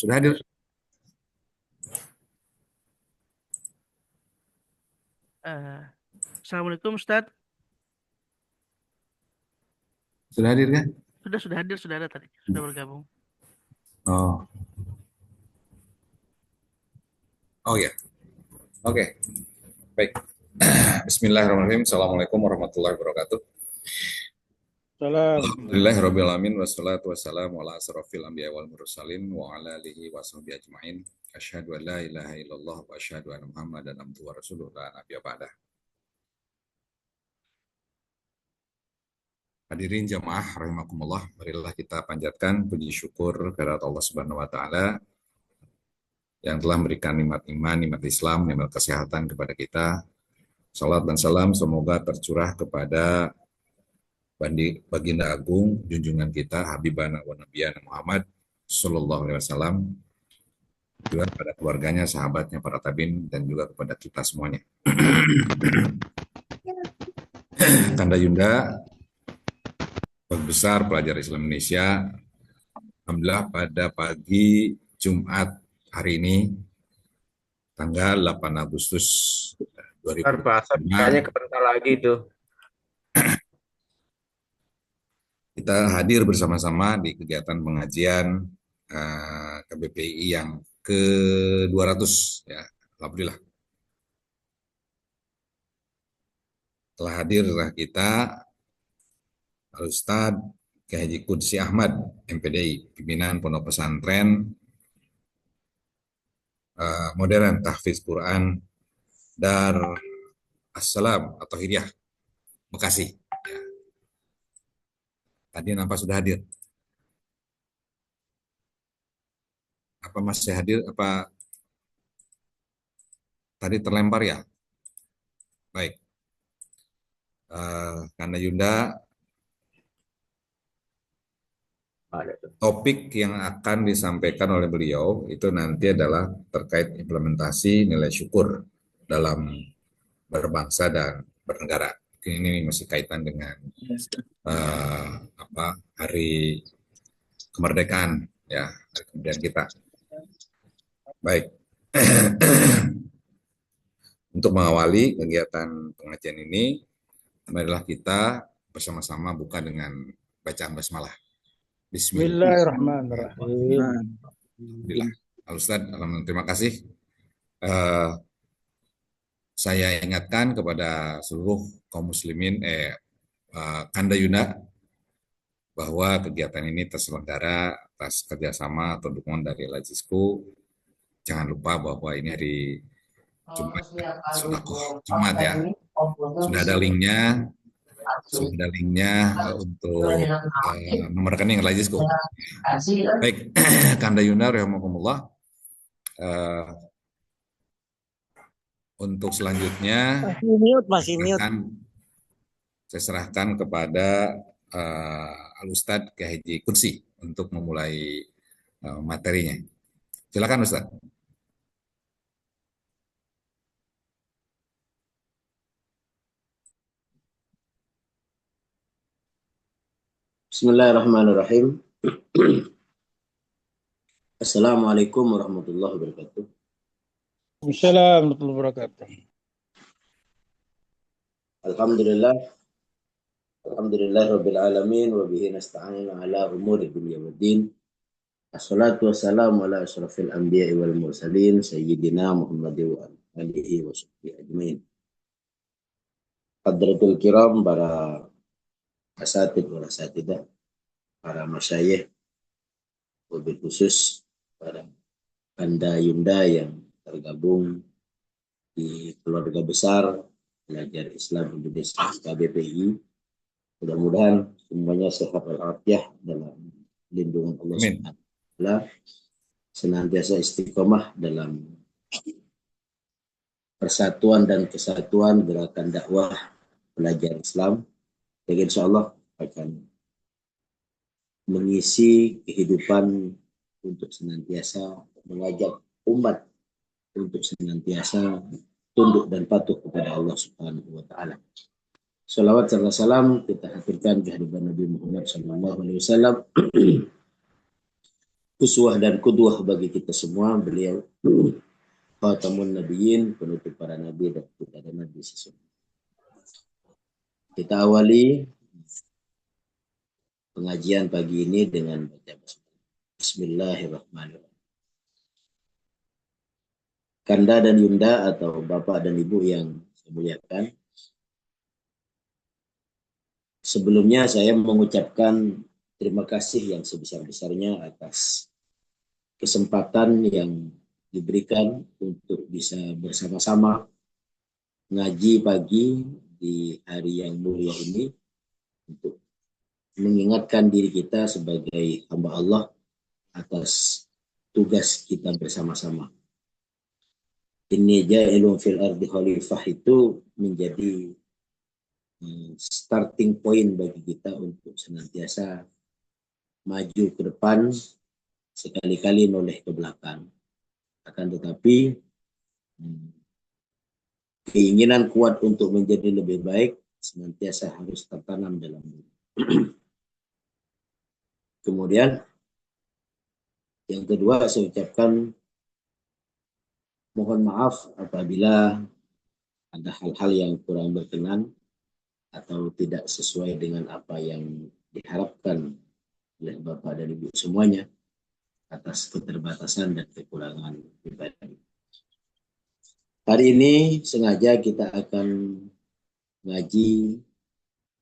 Sudah hadir? Eh, Assalamualaikum Ustadz. Sudah hadir kan? Sudah hadir, sudah ada tadi, sudah bergabung. Oh, oh ya. Oke, baik. Bismillahirrahmanirrahim. Assalamualaikum warahmatullahi wabarakatuh. Salam. Alhamdulillahirrahmanirrahim. Wassalatu wassalamu ala asrafil anbiya wal mursalin wa ala alihi wa sahbihi ajma'in. Asyhadu an la ilaha illallah wa asyhadu anna Muhammadan abduhu wa rasuluh la nabiyya ba'dah. Hadirin jamaah rahimakumullah, marilah kita panjatkan puji syukur kehadirat Allah Subhanahu wa taala yang telah memberikan nikmat iman, nikmat Islam, nikmat kesehatan kepada kita. Salat dan salam semoga tercurah kepada Baginda Agung, junjungan kita, Habibana wa Nabiyana Muhammad Sallallahu Alaihi Wasallam, juga kepada keluarganya, sahabatnya, para tabiin, dan juga kepada kita semuanya. Kanda Yunda, besar pelajar Islam Indonesia, alhamdulillah pada pagi Jumat hari ini, tanggal 8 Agustus 2025, Bahasanya kebentar lagi tuh. kita hadir bersama-sama di kegiatan pengajian KBPI yang ke-200 ya, alhamdulillah. Telah hadirlah kita Al-Ustadz Kiai Haji Qudsi Ahmad, MPDI, pimpinan Pondok Pesantren Modern Tahfiz Quran Dar Assalam atau Hidayah Bekasi. Ya. Tadi nampak sudah hadir. Apa masih hadir? Apa tadi terlempar ya? Baik. Karena Yunda, topik yang akan disampaikan oleh beliau itu nanti adalah terkait implementasi nilai syukur dalam berbangsa dan bernegara. Ini masih kaitan dengan hari kemerdekaan ya, hari kemerdekaan kita. Baik. Untuk mengawali kegiatan pengajian ini, marilah kita bersama-sama buka dengan bacaan basmalah. Bismillahirrahmanirrahim. Alhamdulillah. Al-Ustadz, terima kasih. Saya ingatkan kepada seluruh kaum muslimin, Kanda Yunda, bahwa kegiatan ini terselenggara atas kerjasama atau dukungan dari Lajisku. Jangan lupa bahwa ini hari Jumat, Jumat ya. Sudah ada linknya untuk nomor rekening Lajisku. Baik, Kanda Yunda, rahimakumullah. Untuk selanjutnya masih mute. Saya serahkan kepada Al-Ustadz Kiai Haji Qudsi untuk memulai materinya. Silakan Ustadz. Bismillahirrahmanirrahim. Assalamualaikum warahmatullahi wabarakatuh. Assalamualaikum warahmatullahi wabarakatuh. Alhamdulillah rabbil alamin wa bihi nasta'in ala umuri dunya waddin. Assalatu wassalamu ala asrafil anbiya'i wal mursalin sayyidina Muhammadin wa alihi wa sahbihi ajmain. Hadratul kiram, para asatid wal asatidah, para masyayikh, wabil khusus para Kanda Yunda yang tergabung di keluarga besar Pelajar Islam Indonesia KBPI. Mudah-mudahan semuanya sehat walafiat dalam lindungan Allah Subhanahu wa taala, senantiasa istiqomah dalam persatuan dan kesatuan gerakan dakwah pelajar Islam, yang insya Allah akan mengisi kehidupan untuk senantiasa mengajak umat untuk senantiasa tunduk dan patuh kepada Allah Subhanahu wa taala. Salawat serta salam kita haturkan kehadiran Nabi Muhammad sallallahu alaihi wasallam uswah dan qudwah bagi kita semua. Beliau khatamun nabiyyin, penutup para nabi dan tidak ada nabi sesungguhnya. Kita awali pengajian pagi ini dengan baca basmalah. Bismillahirrahmanirrahim. Kanda dan Yunda atau Bapak dan Ibu yang saya muliakan, sebelumnya saya mengucapkan terima kasih yang sebesar-besarnya atas kesempatan yang diberikan untuk bisa bersama-sama ngaji pagi di hari yang mulia ini untuk mengingatkan diri kita sebagai hamba Allah atas tugas kita bersama-sama. Inni ja'ilun fil ardi khalifah itu menjadi starting point bagi kita untuk senantiasa maju ke depan, sekali-kali noleh ke belakang. Akan tetapi keinginan kuat untuk menjadi lebih baik senantiasa harus tertanam dalam diri. Kemudian yang kedua, saya ucapkan mohon maaf apabila ada hal-hal yang kurang berkenan atau tidak sesuai dengan apa yang diharapkan oleh Bapak dan Ibu semuanya atas keterbatasan dan kekurangan pribadi. Hari ini sengaja kita akan ngaji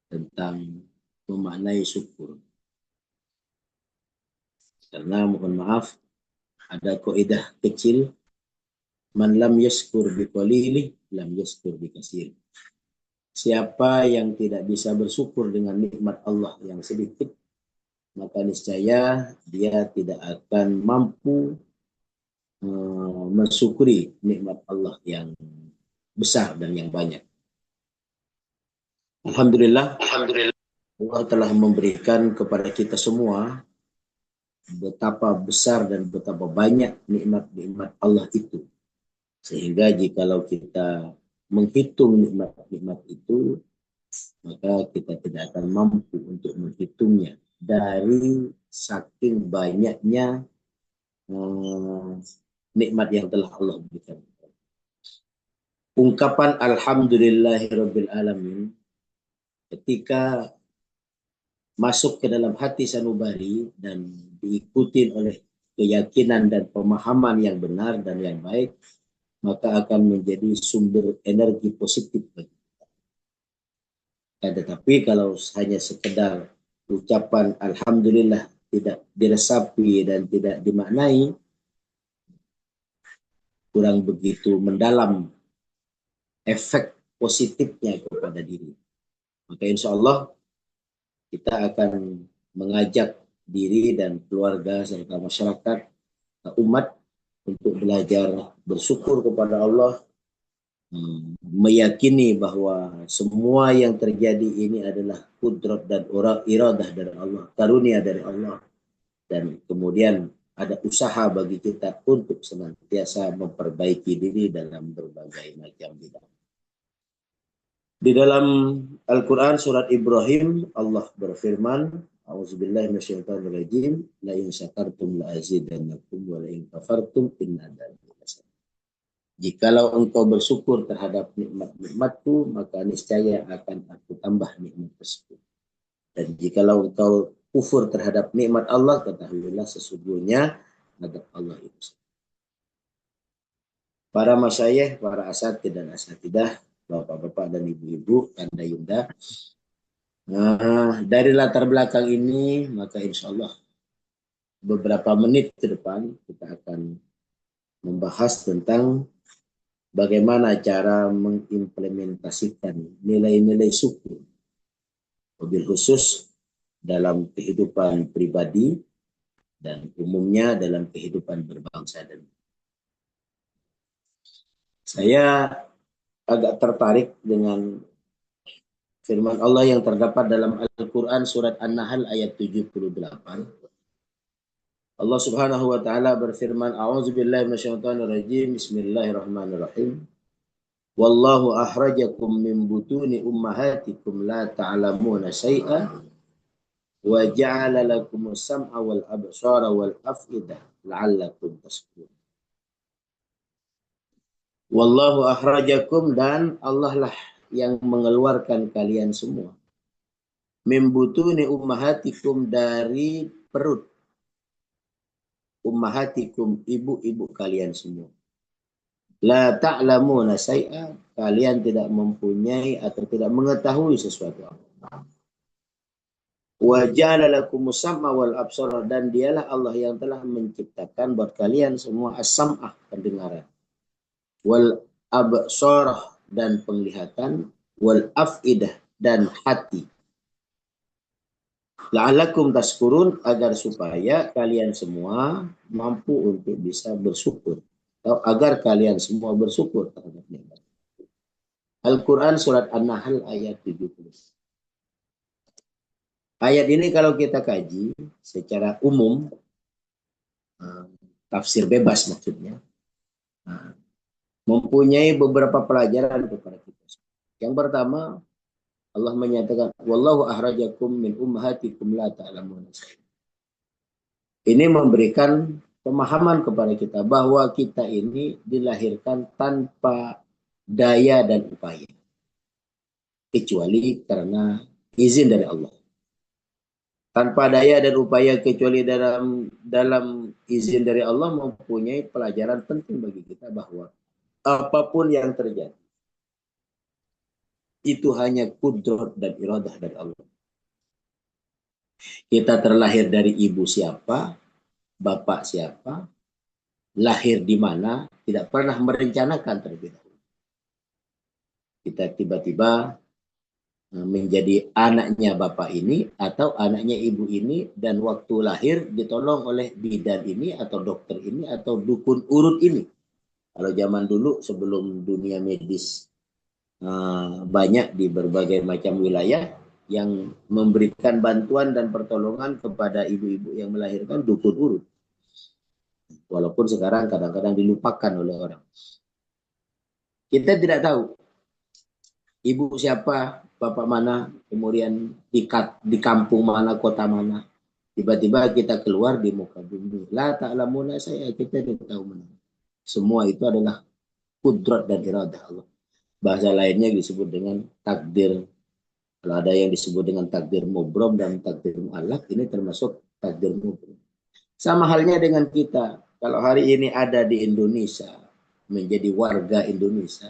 tentang memaknai syukur. Karena mohon maaf, ada kaidah kecil, man lam yashkur bi qalilih lam yashkur bi katsir. Siapa yang tidak bisa bersyukur dengan nikmat Allah yang sedikit, maka niscaya dia tidak akan mampu mensyukuri nikmat Allah yang besar dan yang banyak. Alhamdulillah, Allah telah memberikan kepada kita semua betapa besar dan betapa banyak nikmat-nikmat Allah itu. Sehingga jikalau kita menghitung nikmat-nikmat itu, maka kita tidak akan mampu untuk menghitungnya dari saking banyaknya nikmat yang telah Allah berikan. Ungkapan alhamdulillahirabbil alamin ketika masuk ke dalam hati sanubari dan diikuti oleh keyakinan dan pemahaman yang benar dan yang baik, maka akan menjadi sumber energi positif bagi kita. Tetapi kalau hanya sekedar ucapan alhamdulillah tidak diresapi dan tidak dimaknai, kurang begitu mendalam efek positifnya kepada diri. Maka insya Allah kita akan mengajak diri dan keluarga serta masyarakat, umat untuk belajar bersyukur kepada Allah, meyakini bahwa semua yang terjadi ini adalah kudrat dan iradah dari Allah, karunia dari Allah, dan kemudian ada usaha bagi kita untuk senantiasa memperbaiki diri dalam berbagai macam bidang. Di dalam Al-Quran surat Ibrahim Allah berfirman, A'udzubillahi minasyaitonirrajim, la in syakartum la azidannakum wa la in kafartum inna adzabi lasyadid. Jikalau engkau bersyukur terhadap nikmat-nikmatku, maka niscaya akan aku tambah nikmat tersebut. Dan jikalau engkau kufur terhadap nikmat Allah, ketahuilah sesungguhnya adab Allah itu. Para masyayikh, para asatidz dan asatidah, bapak-bapak dan ibu-ibu, Anda Yunda, dari latar belakang ini, maka insya Allah beberapa menit ke depan kita akan membahas tentang bagaimana cara mengimplementasikan nilai-nilai syukur, mobil khusus dalam kehidupan pribadi dan umumnya dalam kehidupan berbangsa. Dan saya agak tertarik dengan firman Allah yang terdapat dalam Al-Quran surat An-Nahl ayat 78. Allah subhanahu wa ta'ala berfirman, A'udzubillahi minasyaitonirrajim, Bismillahirrahmanirrahim. Wallahu ahrajakum min butuni ummahatikum la ta'lamuna syai'a Wa ja'ala lakumus sam'a wal absara wal af'idah la'allakum tashkurun. Wallahu akhrajakum, dan Allah lah yang mengeluarkan kalian semua. Min butuni ummahatikum, dari perut ummahatikum, ibu-ibu kalian semua. La ta'lamuna syai'a, kalian tidak mempunyai atau tidak mengetahui sesuatu. Wa ja'ala lakumus sam'a wal absara, dan dialah Allah yang telah menciptakan buat kalian semua as-sam'ah, pendengaran, wal absarah, dan penglihatan, wal af'idah, dan hati. La'alakum tashkurun, agar supaya kalian semua mampu untuk bisa bersyukur, atau agar kalian semua bersyukur terhadap nikmat. Al-Quran surat An-Nahl ayat 70. Ayat ini kalau kita kaji secara umum, tafsir bebas maksudnya, mempunyai beberapa pelajaran kepada kita. Yang pertama, Allah menyatakan, wallahu ahrajakum min ummahatikum la ta'lamun. Ini memberikan pemahaman kepada kita bahwa kita ini dilahirkan tanpa daya dan upaya, kecuali karena izin dari Allah. Tanpa daya dan upaya kecuali dalam izin dari Allah, mempunyai pelajaran penting bagi kita bahwa apapun yang terjadi itu hanya kudrat dan iradah dari Allah. Kita terlahir dari ibu siapa, bapak siapa, lahir di mana, tidak pernah merencanakan terlebih dahulu. Kita tiba-tiba menjadi anaknya bapak ini atau anaknya ibu ini, dan waktu lahir ditolong oleh bidan ini atau dokter ini atau dukun urut ini. Kalau zaman dulu sebelum dunia medis banyak di berbagai macam wilayah yang memberikan bantuan dan pertolongan kepada ibu-ibu yang melahirkan, dukun urut. Walaupun sekarang kadang-kadang dilupakan oleh orang. Kita tidak tahu ibu siapa, bapak mana, kemudian di kampung mana, kota mana. Tiba-tiba kita keluar di muka bumi. La ta'lamuna saya, kita tidak tahu mana. Semua itu adalah kudrat dan iradah Allah. Bahasa lainnya disebut dengan takdir. Kalau ada yang disebut dengan takdir mubrom dan takdir mu'allaq, ini termasuk takdir mubrom. Sama halnya dengan kita. Kalau hari ini ada di Indonesia, menjadi warga Indonesia,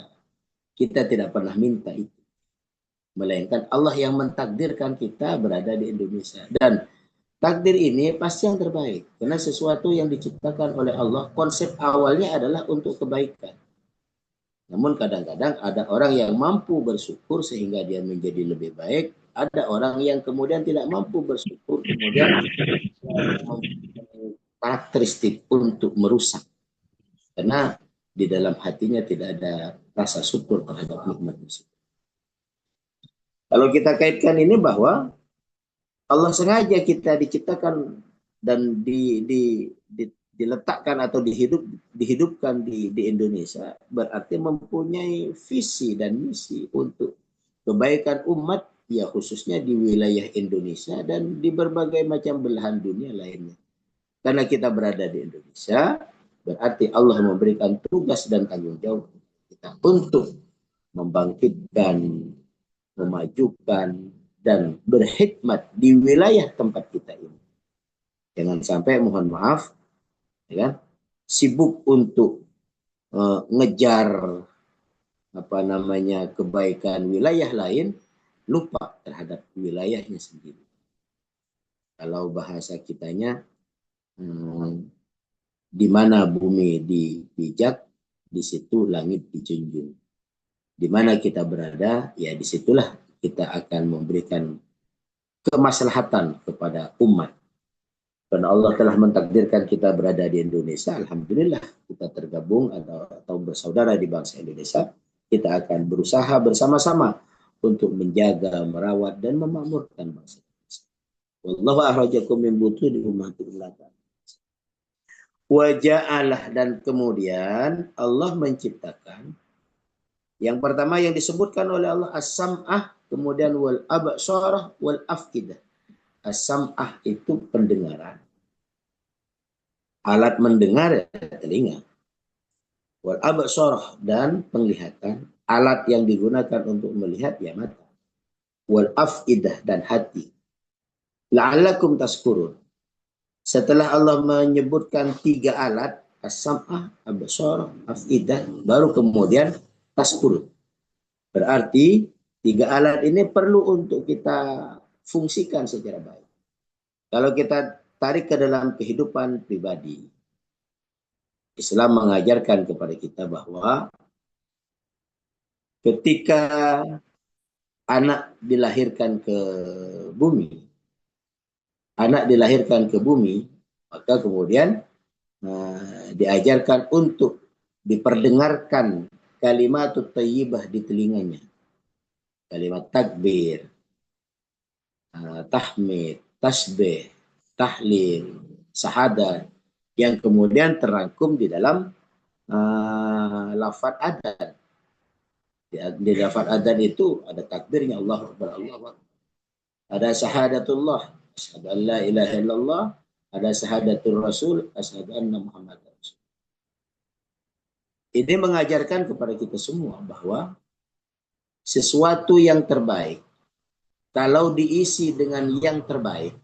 kita tidak pernah minta itu. Melainkan Allah yang mentakdirkan kita berada di Indonesia. Dan takdir ini pasti yang terbaik. Karena sesuatu yang diciptakan oleh Allah, konsep awalnya adalah untuk kebaikan. Namun kadang-kadang ada orang yang mampu bersyukur sehingga dia menjadi lebih baik. Ada orang yang kemudian tidak mampu bersyukur, kemudian mempunyai karakteristik untuk merusak. Karena di dalam hatinya tidak ada rasa syukur terhadap nikmat tersebut. Kalau kita kaitkan ini bahwa Allah sengaja kita diciptakan dan diletakkan atau dihidupkan di Indonesia, berarti mempunyai visi dan misi untuk kebaikan umat, ya khususnya di wilayah Indonesia dan di berbagai macam belahan dunia lainnya. Karena kita berada di Indonesia, berarti Allah memberikan tugas dan tanggung jawab kita untuk membangkitkan, memajukan, dan berkhidmat di wilayah tempat kita ini. Jangan sampai, mohon maaf, ya, sibuk untuk ngejar kebaikan wilayah lain, lupa terhadap wilayahnya sendiri. Kalau bahasa kitanya, di mana bumi dipijak, di situ langit dijunjung. Di mana kita berada, ya disitulah kita akan memberikan kemaslahatan kepada umat. Karena Allah telah mentakdirkan kita berada di Indonesia, alhamdulillah kita tergabung atau bersaudara di bangsa Indonesia. Kita akan berusaha bersama-sama untuk menjaga, merawat, dan memakmurkan bangsa Indonesia. Wallahu akhrajakum min butuni ummahatikum la ta'lamun. Wa ja'alah, dan kemudian Allah menciptakan. Yang pertama yang disebutkan oleh Allah as-sam'ah, kemudian wal absarah wal af'idah. As-sam'ah itu pendengaran. Alat mendengar ya telinga. Wal absar dan penglihatan. Alat yang digunakan untuk melihat ya mata. Wal af'idah dan hati. La'allakum taskurun. Setelah Allah menyebutkan 3 alat, as-sam'ah, absar, af'idah, baru kemudian taskurun. Berarti 3 alat ini perlu untuk kita fungsikan secara baik. Kalau kita tarik ke dalam kehidupan pribadi, Islam mengajarkan kepada kita bahwa ketika anak dilahirkan ke bumi, maka kemudian diajarkan untuk diperdengarkan kalimat thayyibah di telinganya. Kalimat takbir, tahmid, tasbih, tahlil, syahadat yang kemudian terangkum di dalam lafaz adzan. Di lafaz adzan itu ada takbirnya Allahu Akbar, Allahu Akbar. Ada syahadatullah, asyhadu an la ilaha illallah, ada syahadatul rasul, asyhadu anna muhammadar rasul. Ini mengajarkan kepada kita semua bahwa sesuatu yang terbaik kalau diisi dengan yang terbaik,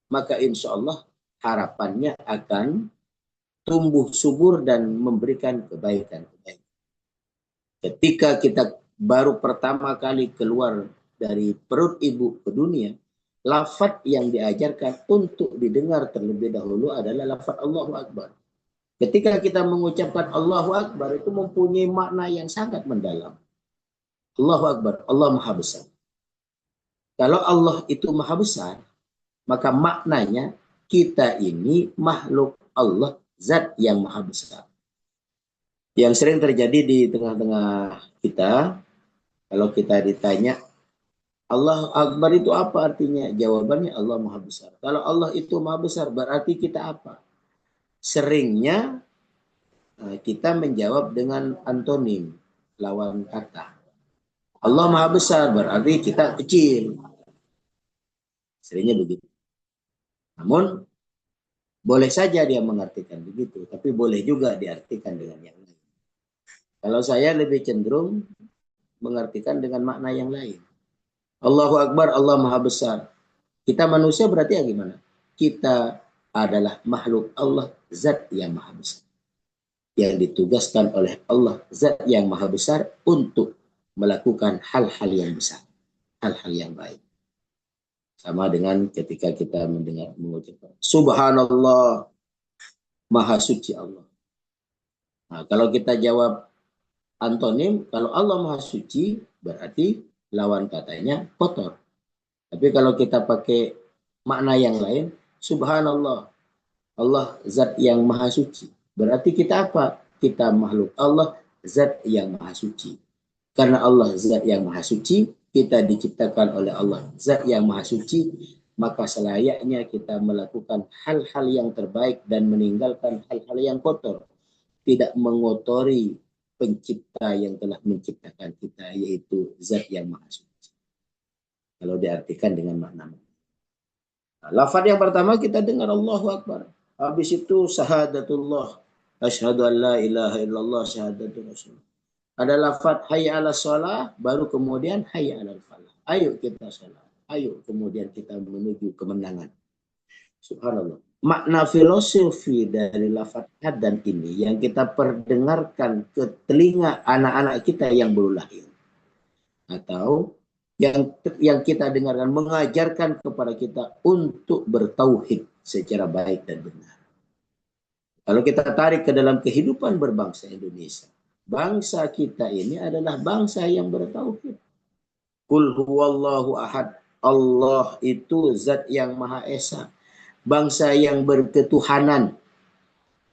maka insya Allah harapannya akan tumbuh subur dan memberikan kebaikan. Ketika kita baru pertama kali keluar dari perut ibu ke dunia, lafaz yang diajarkan untuk didengar terlebih dahulu adalah lafaz Allahu Akbar. Ketika kita mengucapkan Allahu Akbar itu mempunyai makna yang sangat mendalam. Allahu Akbar, Allah Maha Besar. Kalau Allah itu Maha Besar, maka maknanya kita ini makhluk Allah, zat yang Maha Besar. Yang sering terjadi di tengah-tengah kita, kalau kita ditanya, Allah Akbar itu apa artinya? Jawabannya Allah Maha Besar. Kalau Allah itu Maha Besar, berarti kita apa? Seringnya kita menjawab dengan antonim, lawan kata. Allah Maha Besar, berarti kita kecil. Seringnya begitu. Namun, boleh saja dia mengartikan begitu, tapi boleh juga diartikan dengan yang lain. Kalau saya lebih cenderung mengartikan dengan makna yang lain. Allahu Akbar, Allah Maha Besar. Kita manusia berarti ya gimana? Kita adalah makhluk Allah, zat yang Maha Besar. Yang ditugaskan oleh Allah, zat yang Maha Besar untuk melakukan hal-hal yang besar. Hal-hal yang baik. Sama dengan ketika kita mengucapkan Subhanallah, Maha Suci Allah. Nah, kalau kita jawab antonim, kalau Allah Maha Suci, berarti lawan katanya kotor. Tapi kalau kita pakai makna yang lain, Subhanallah, Allah zat yang Maha Suci. Berarti kita apa? Kita makhluk Allah, zat yang Maha Suci. Karena Allah zat yang Maha Suci, kita diciptakan oleh Allah zat yang Maha Suci, maka selayaknya kita melakukan hal-hal yang terbaik dan meninggalkan hal-hal yang kotor. Tidak mengotori pencipta yang telah menciptakan kita, yaitu zat yang Maha Suci. Kalau diartikan dengan makna. Nah, lafaz yang pertama kita dengar Allahu Akbar. Habis itu syahadatullah. Asyhadu an la ilaha illallah, syahadatul rasul. Ada lafaz hayya 'alas shalah, baru kemudian hayya 'alal falah. Ayo kita salat. Ayo kemudian kita menuju kemenangan. Subhanallah. Makna filosofi dari lafaz adzan ini yang kita perdengarkan ke telinga anak-anak kita yang baru lahir. Atau yang kita dengarkan mengajarkan kepada kita untuk bertauhid secara baik dan benar. Kalau kita tarik ke dalam kehidupan berbangsa Indonesia, bangsa kita ini adalah bangsa yang bertauhid. Qul huwallahu ahad. Allah itu zat yang Maha Esa. Bangsa yang berketuhanan.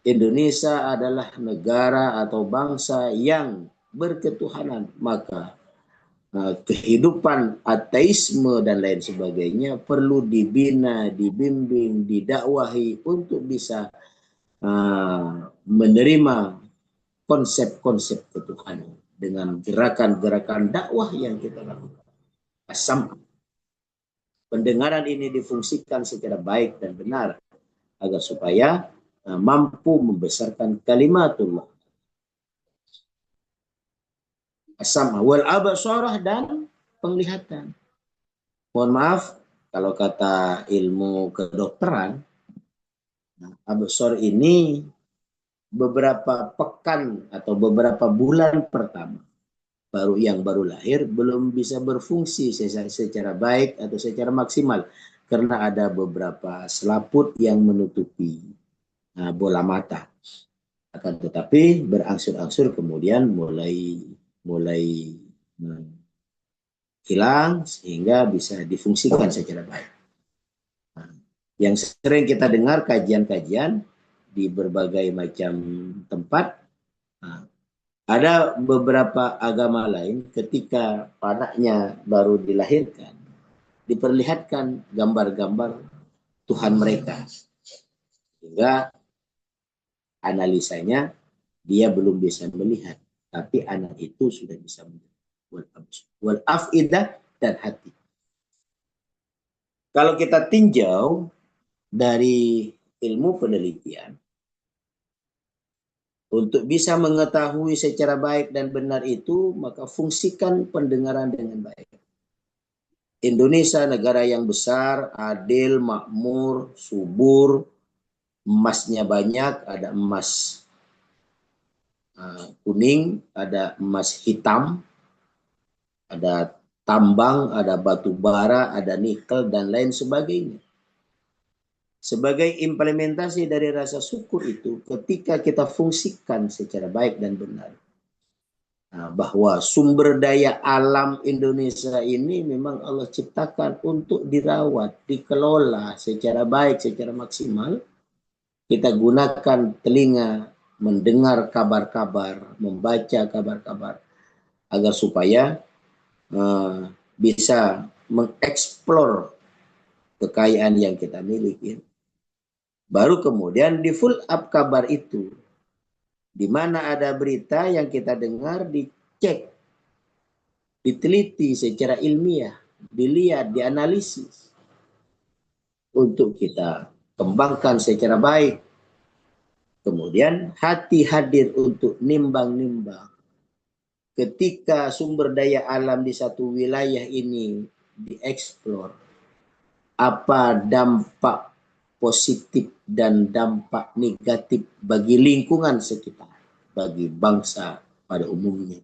Indonesia adalah negara atau bangsa yang berketuhanan. Maka kehidupan ateisme dan lain sebagainya perlu dibina, dibimbing, didakwahi untuk bisa menerima konsep-konsep ketuhanan dengan gerakan-gerakan dakwah yang kita lakukan. Asam. pendengaran ini difungsikan secara baik dan benar agar supaya mampu membesarkan kalimatullah. As-sam'a wal absarah dan penglihatan. Mohon maaf kalau kata ilmu kedokteran, absar ini beberapa pekan atau beberapa bulan pertama baru lahir belum bisa berfungsi secara baik atau secara maksimal karena ada beberapa selaput yang menutupi bola mata. Akan tetapi berangsur-angsur kemudian mulai hilang sehingga bisa difungsikan secara baik. Yang sering kita dengar kajian-kajian di berbagai macam tempat, ada beberapa agama lain ketika anaknya baru dilahirkan, diperlihatkan gambar-gambar Tuhan mereka. Sehingga analisanya dia belum bisa melihat, tapi anak itu sudah bisa melihat. Wal afidah dan hati. Kalau kita tinjau dari ilmu penelitian, untuk bisa mengetahui secara baik dan benar itu, maka fungsikan pendengaran dengan baik. Indonesia negara yang besar, adil, makmur, subur, emasnya banyak, ada emas kuning, ada emas hitam, ada tambang, ada batu bara, ada nikel, dan lain sebagainya. Sebagai implementasi dari rasa syukur itu, ketika kita fungsikan secara baik dan benar, bahwa sumber daya alam Indonesia ini memang Allah ciptakan untuk dirawat, dikelola secara baik, secara maksimal. Kita gunakan telinga mendengar kabar-kabar, membaca kabar-kabar, agar supaya bisa mengeksplor kekayaan yang kita miliki. Baru kemudian di full up kabar itu. Di mana ada berita yang kita dengar, dicek, diteliti secara ilmiah, dilihat, dianalisis. Untuk kita kembangkan secara baik. Kemudian hati hadir untuk nimbang-nimbang. Ketika sumber daya alam di satu wilayah ini dieksplor, apa dampak positif dan dampak negatif bagi lingkungan sekitar, bagi bangsa pada umumnya,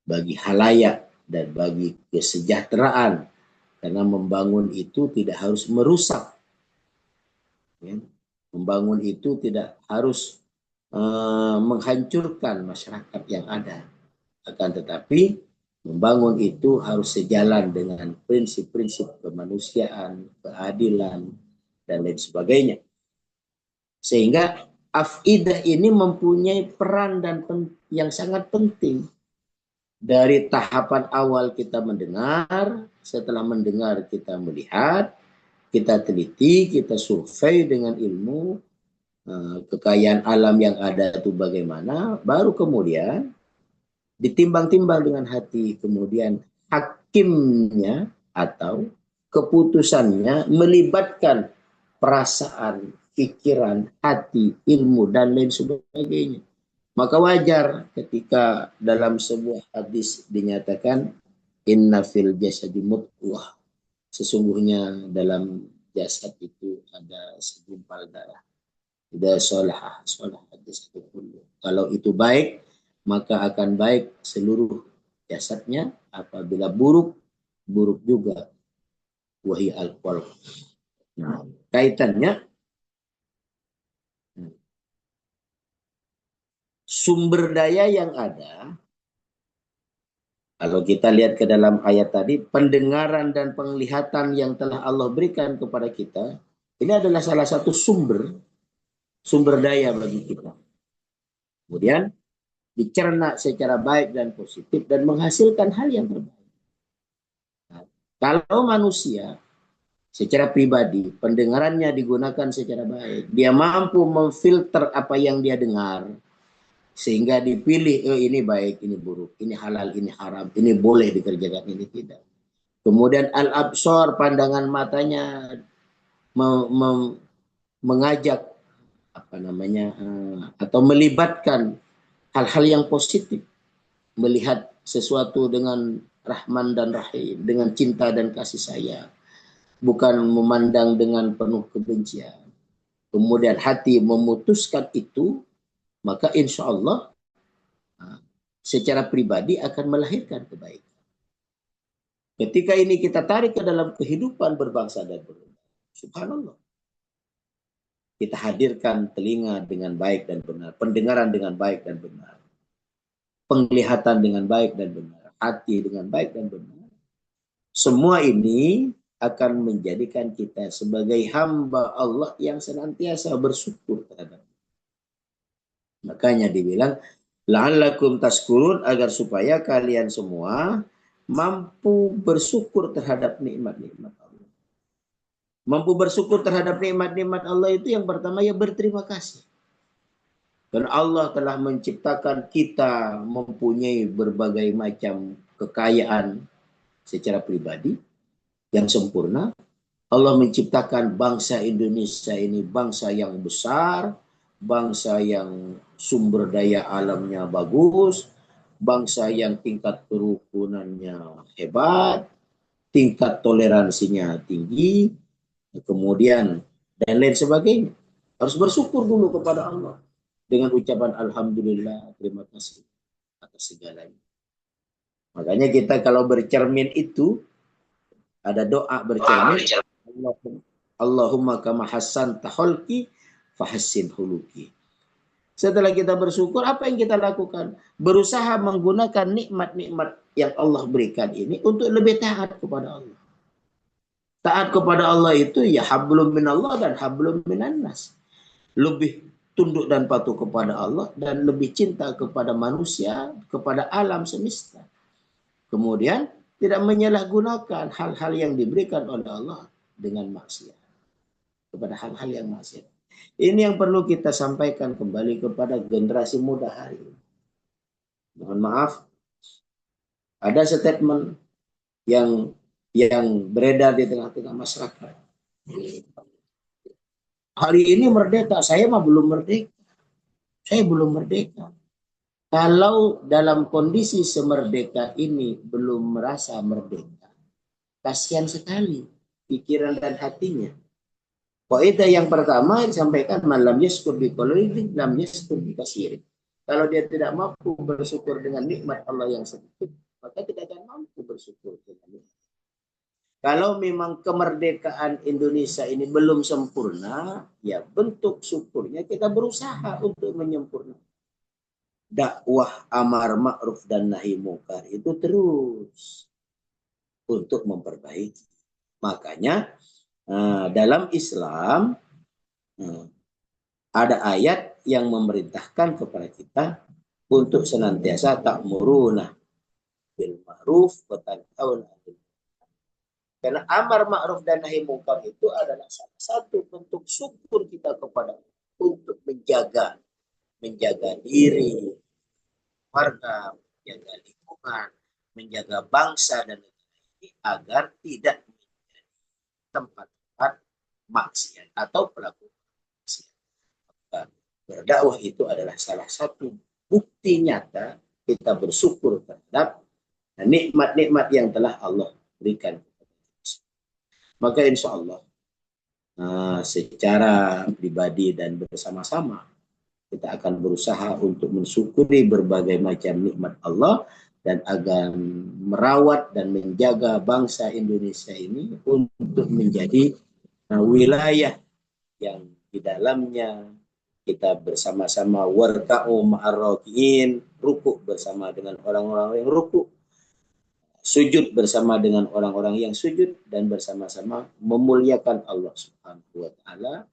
bagi halayak dan bagi kesejahteraan, karena membangun itu tidak harus merusak, ya. Membangun itu tidak harus menghancurkan masyarakat yang ada. Akan tetapi membangun itu harus sejalan dengan prinsip-prinsip kemanusiaan, keadilan, dan lain sebagainya. Sehingga afidah ini mempunyai peran yang sangat penting. Dari tahapan awal kita mendengar, setelah mendengar kita melihat, kita teliti, kita survei dengan ilmu, kekayaan alam yang ada itu bagaimana, baru kemudian ditimbang-timbang dengan hati, kemudian hakimnya atau keputusannya melibatkan perasaan, pikiran, hati, ilmu, dan lain sebagainya. Maka wajar ketika dalam sebuah hadis dinyatakan inna fil jasadi mudghah, sesungguhnya dalam jasad itu ada segumpal darah. Idza sholaha hadis itu kullu. Kalau itu baik, maka akan baik seluruh jasadnya. Apabila buruk, buruk juga. Wahi al-qalb. Nah, kaitannya sumber daya yang ada, kalau kita lihat ke dalam ayat tadi, pendengaran dan penglihatan yang telah Allah berikan kepada kita, ini adalah salah satu sumber daya bagi kita. Kemudian dicerna secara baik dan positif dan menghasilkan hal yang terbaik. Nah, kalau manusia secara pribadi pendengarannya digunakan secara baik, dia mampu memfilter apa yang dia dengar sehingga dipilih ini baik, ini buruk, ini halal, ini haram, ini boleh dikerjakan, ini tidak. Kemudian al-absar, pandangan matanya mengajak atau melibatkan hal-hal yang positif, melihat sesuatu dengan rahman dan rahim, dengan cinta dan kasih sayang, bukan memandang dengan penuh kebencian. Kemudian hati memutuskan itu, maka insya Allah secara pribadi akan melahirkan kebaikan. Ketika ini kita tarik ke dalam kehidupan berbangsa dan bernegara, subhanallah, kita hadirkan telinga dengan baik dan benar, pendengaran dengan baik dan benar, penglihatan dengan baik dan benar, hati dengan baik dan benar. Semua ini akan menjadikan kita sebagai hamba Allah yang senantiasa bersyukur terhadap. Makanya dibilang la'allakum tashkurun, agar supaya kalian semua mampu bersyukur terhadap nikmat-nikmat Allah. Mampu bersyukur terhadap nikmat-nikmat Allah itu yang pertama ya berterima kasih. Dan Allah telah menciptakan kita mempunyai berbagai macam kekayaan secara pribadi yang sempurna. Allah menciptakan bangsa Indonesia ini bangsa yang besar, bangsa yang sumber daya alamnya bagus, bangsa yang tingkat kerukunannya hebat, tingkat toleransinya tinggi, kemudian dan lain sebagainya. Harus bersyukur dulu kepada Allah dengan ucapan alhamdulillah, terima kasih atas segalanya. Makanya kita kalau bercermin itu ada doa bercermin, Allahumma kama hassanta khalqi fahassin huluki. Setelah kita bersyukur, apa yang kita lakukan? Berusaha menggunakan nikmat-nikmat yang Allah berikan ini untuk lebih taat kepada Allah. Taat kepada Allah itu ya hablum minallah dan hablum minannas. Lebih tunduk dan patuh kepada Allah dan lebih cinta kepada manusia, kepada alam semesta. Kemudian tidak menyalahgunakan hal-hal yang diberikan oleh Allah dengan maksiat. Kepada hal-hal yang maksiat. Ini yang perlu kita sampaikan kembali kepada generasi muda hari ini. Mohon maaf, ada statement yang beredar di tengah-tengah masyarakat. Hari ini merdeka, saya mah belum merdeka. Saya belum merdeka. Kalau dalam kondisi semerdeka ini belum merasa merdeka, kasihan sekali pikiran dan hatinya. Kaidah yang pertama disampaikan malam yaskur bi qalilin lam yaskur bi katsirin. Kalau dia tidak mampu bersyukur dengan nikmat Allah yang sedikit, maka tidak akan mampu bersyukur dengan nikmat. Kalau memang kemerdekaan Indonesia ini belum sempurna, ya bentuk syukurnya kita berusaha untuk menyempurnakan. Dakwah amar ma'ruf dan nahi mungkar itu terus untuk memperbaiki. Makanya dalam Islam ada ayat yang memerintahkan kepada kita untuk senantiasa ta'muruna bil ma'ruf wa tanhauna 'anil. Karena amar ma'ruf dan nahi mungkar itu adalah salah satu bentuk syukur kita kepada Allah untuk menjaga diri, warga, menjaga lingkungan, menjaga bangsa dan negara ini agar tidak menjadi tempat-tempat maksiat atau pelaku maksiat. Berdakwah itu adalah salah satu bukti nyata kita bersyukur terhadap nikmat-nikmat yang telah Allah berikan. Maka insya Allah secara pribadi dan bersama-sama kita akan berusaha untuk mensyukuri berbagai macam nikmat Allah dan agar merawat dan menjaga bangsa Indonesia ini untuk menjadi wilayah yang di dalamnya kita bersama-sama warka'u ma'arrakiin, rukuk bersama dengan orang-orang yang rukuk, sujud bersama dengan orang-orang yang sujud, dan bersama-sama memuliakan Allah Subhanahu wa taala,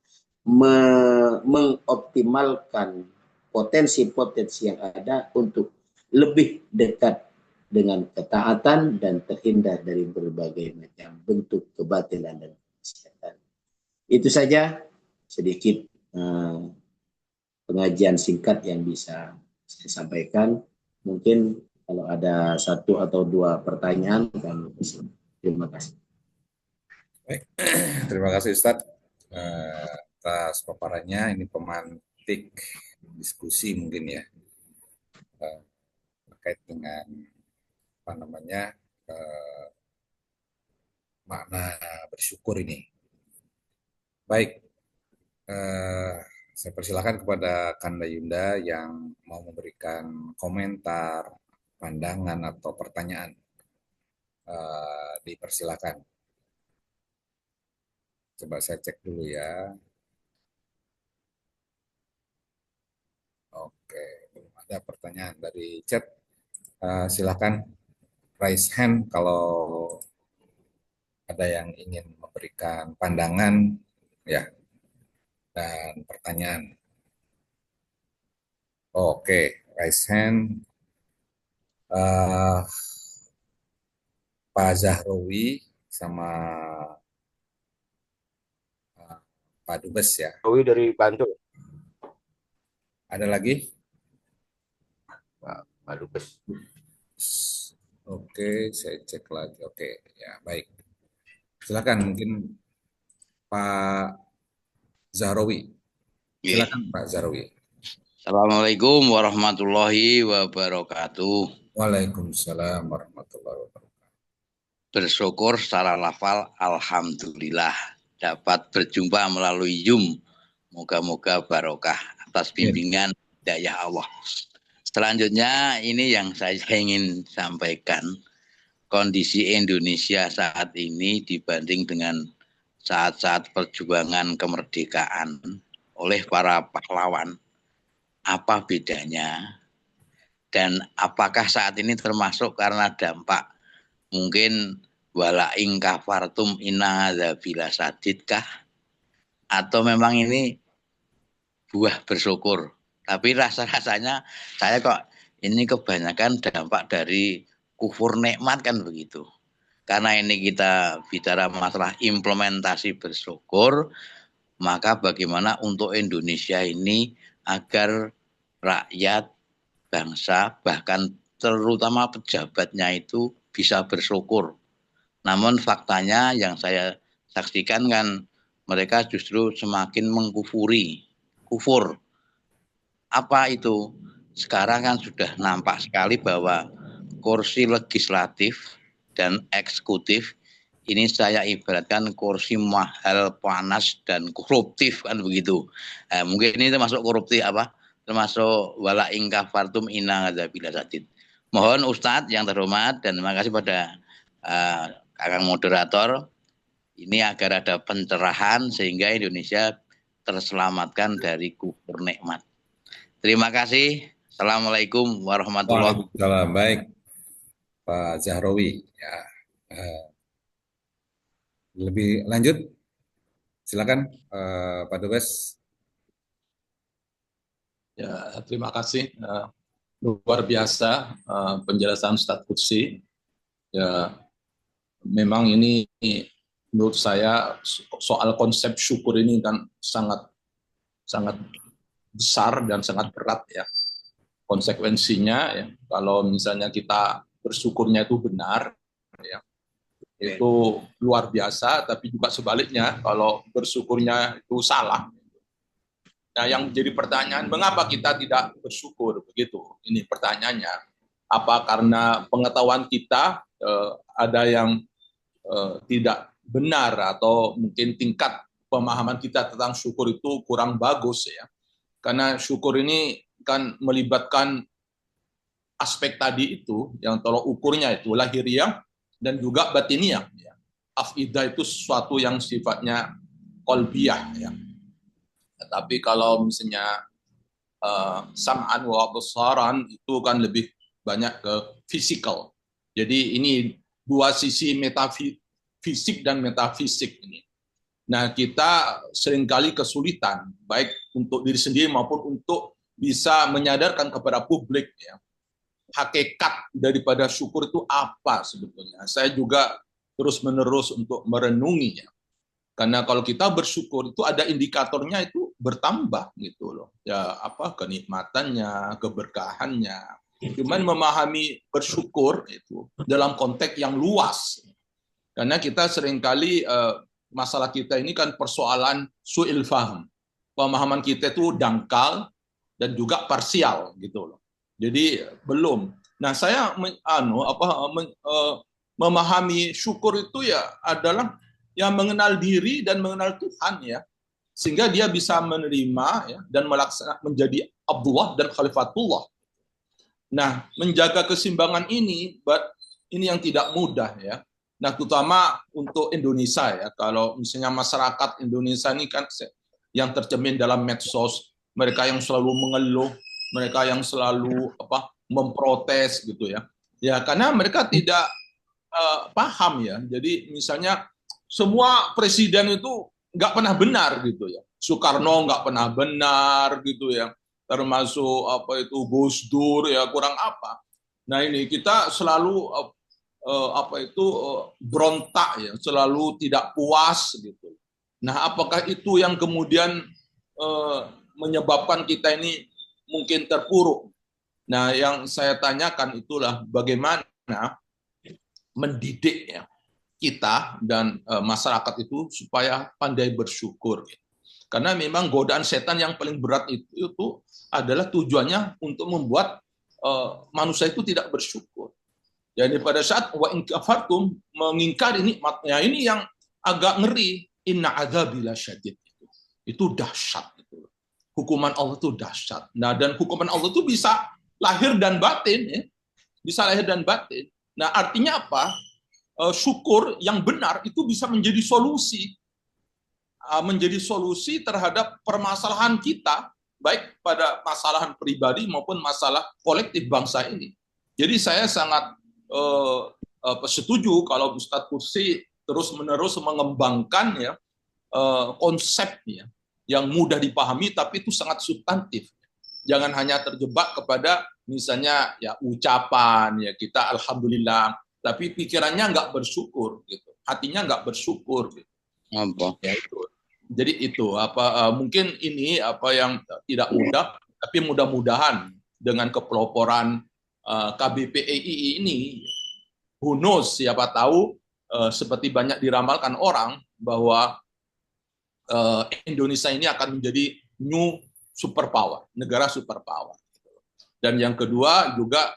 mengoptimalkan potensi-potensi yang ada untuk lebih dekat dengan ketaatan dan terhindar dari berbagai macam bentuk kebatilan dan kemaksiatan. Itu saja sedikit pengajian singkat yang bisa saya sampaikan. Mungkin kalau ada satu atau dua pertanyaan kami Terima kasih. Baik, terima kasih Ustadz atas paparannya. Ini pemantik diskusi mungkin ya eh, terkait dengan apa namanya makna bersyukur ini. Baik, eh, saya persilakan kepada Kanda Yunda yang mau memberikan komentar, pandangan atau pertanyaan. Dipersilakan. Coba saya cek dulu ya. Oke, belum ada pertanyaan dari chat. Silakan raise hand kalau ada yang ingin memberikan pandangan ya dan pertanyaan. Oke, raise hand. Pak Zahrawi sama Pak Dubes ya. Dewi dari Bantul. Ada lagi? Pak Dubes. Oke, saya cek lagi. Oke, ya baik. Silakan mungkin Pak Zahrawi. Silakan Pak Zahrawi. Assalamualaikum warahmatullahi wabarakatuh. Waalaikumsalam warahmatullahi wabarakatuh. Bersyukur secara lafal, alhamdulillah dapat berjumpa melalui Zoom. Moga-moga barokah atas bimbingan hidayah Allah. Selanjutnya ini yang saya ingin sampaikan. Kondisi Indonesia saat ini dibanding dengan saat-saat perjuangan kemerdekaan oleh para pahlawan. Apa bedanya? Dan apakah saat ini termasuk karena dampak mungkin wala in kafartum inna adzabila sadidkah? Atau memang ini buah bersyukur? Tapi rasa-rasanya saya kok ini kebanyakan dampak dari kufur nikmat kan begitu. Karena ini kita bicara masalah implementasi bersyukur, maka bagaimana untuk Indonesia ini agar rakyat, bangsa, bahkan terutama pejabatnya itu bisa bersyukur. Namun faktanya yang saya saksikan kan mereka justru semakin mengkufuri. Kufur. Apa itu? Sekarang kan sudah nampak sekali bahwa kursi legislatif dan eksekutif ini saya ibaratkan kursi mahal, panas, dan koruptif kan begitu. Mungkin ini termasuk koruptif apa? Termasuk wala in kafartum inna adzabila sadid. Mohon Ustadz yang terhormat dan terima kasih pada kakang moderator ini agar ada pencerahan sehingga Indonesia terselamatkan dari kufur nikmat. Terima kasih. Assalamualaikum warahmatullahi wabarakatuh. Waalaikumsalam. Baik, Pak Zahrawi. Ya, lebih lanjut, silakan Pak Dubes. Ya, terima kasih. Luar biasa penjelasan Ustadz Qudsi. Ya, memang ini menurut saya soal konsep syukur ini kan sangat besar dan sangat berat ya. Konsekuensinya ya, kalau misalnya kita bersyukurnya itu benar ya, itu luar biasa, tapi juga sebaliknya kalau bersyukurnya itu salah. Nah, yang jadi pertanyaan, mengapa kita tidak bersyukur begitu? Ini pertanyaannya. Apa karena pengetahuan kita ada yang tidak benar atau mungkin tingkat pemahaman kita tentang syukur itu kurang bagus ya? Karena syukur ini kan melibatkan aspek tadi itu yang tolok ukurnya itu lahiriah dan juga batiniah. Ya. Afidah itu sesuatu yang sifatnya qalbiyah ya. Tapi kalau misalnya sam'an wa basaran itu kan lebih banyak ke physical. Jadi ini dua sisi metafisik dan metafisik ini. Nah, kita seringkali kesulitan baik untuk diri sendiri maupun untuk bisa menyadarkan kepada publik ya. Hakikat daripada syukur itu apa sebetulnya? Saya juga terus-menerus untuk merenunginya. Karena kalau kita bersyukur itu ada indikatornya itu bertambah gitu loh. Ya apa kenikmatannya, keberkahannya. Cuman memahami bersyukur itu dalam konteks yang luas. Karena kita seringkali masalah kita ini kan persoalan su'il faham. Pemahaman kita itu dangkal dan juga parsial gitu loh. Jadi belum. Nah, saya memahami syukur itu ya adalah yang mengenal diri dan mengenal Tuhan ya. Sehingga dia bisa menerima ya, dan melaksanakan menjadi Abdullah dan Khalifatullah. Nah, menjaga keseimbangan ini yang tidak mudah ya. Nah, terutama untuk Indonesia ya. Kalau misalnya masyarakat Indonesia ini kan yang tercermin dalam medsos, mereka yang selalu mengeluh, mereka yang selalu memprotes gitu ya. Ya, karena mereka tidak paham ya. Jadi misalnya semua presiden itu nggak pernah benar gitu ya. Soekarno nggak pernah benar gitu ya. Termasuk Gus Dur ya kurang apa. Nah, ini kita selalu berontak ya, selalu tidak puas gitu. Nah, apakah itu yang kemudian menyebabkan kita ini mungkin terpuruk? Nah, yang saya tanyakan itulah bagaimana mendidik ya kita dan masyarakat itu supaya pandai bersyukur. Karena memang godaan setan yang paling berat itu adalah tujuannya untuk membuat manusia itu tidak bersyukur. Jadi pada saat wa in kafartum mengingkari nikmatnya, ini yang agak ngeri. Inna adzabi lasyadid. Itu dahsyat gitu. Hukuman Allah itu dahsyat. Nah, dan hukuman Allah itu bisa lahir dan batin ya. Bisa lahir dan batin. Nah, artinya apa? Syukur yang benar itu bisa menjadi solusi. Menjadi solusi terhadap permasalahan kita, baik pada masalahan pribadi maupun masalah kolektif bangsa ini. Jadi saya sangat setuju kalau Ustadz Kursi terus-menerus mengembangkan ya konsepnya yang mudah dipahami tapi itu sangat substantif. Jangan hanya terjebak kepada misalnya ya ucapan ya kita alhamdulillah, tapi pikirannya nggak bersyukur gitu, hatinya nggak bersyukur gitu. Ya itu. Jadi itu mungkin ini yang tidak mudah, tapi mudah-mudahan dengan kepeloporan KBPEI ini, who knows, siapa tahu seperti banyak diramalkan orang bahwa Indonesia ini akan menjadi new superpower, negara superpower. Dan yang kedua juga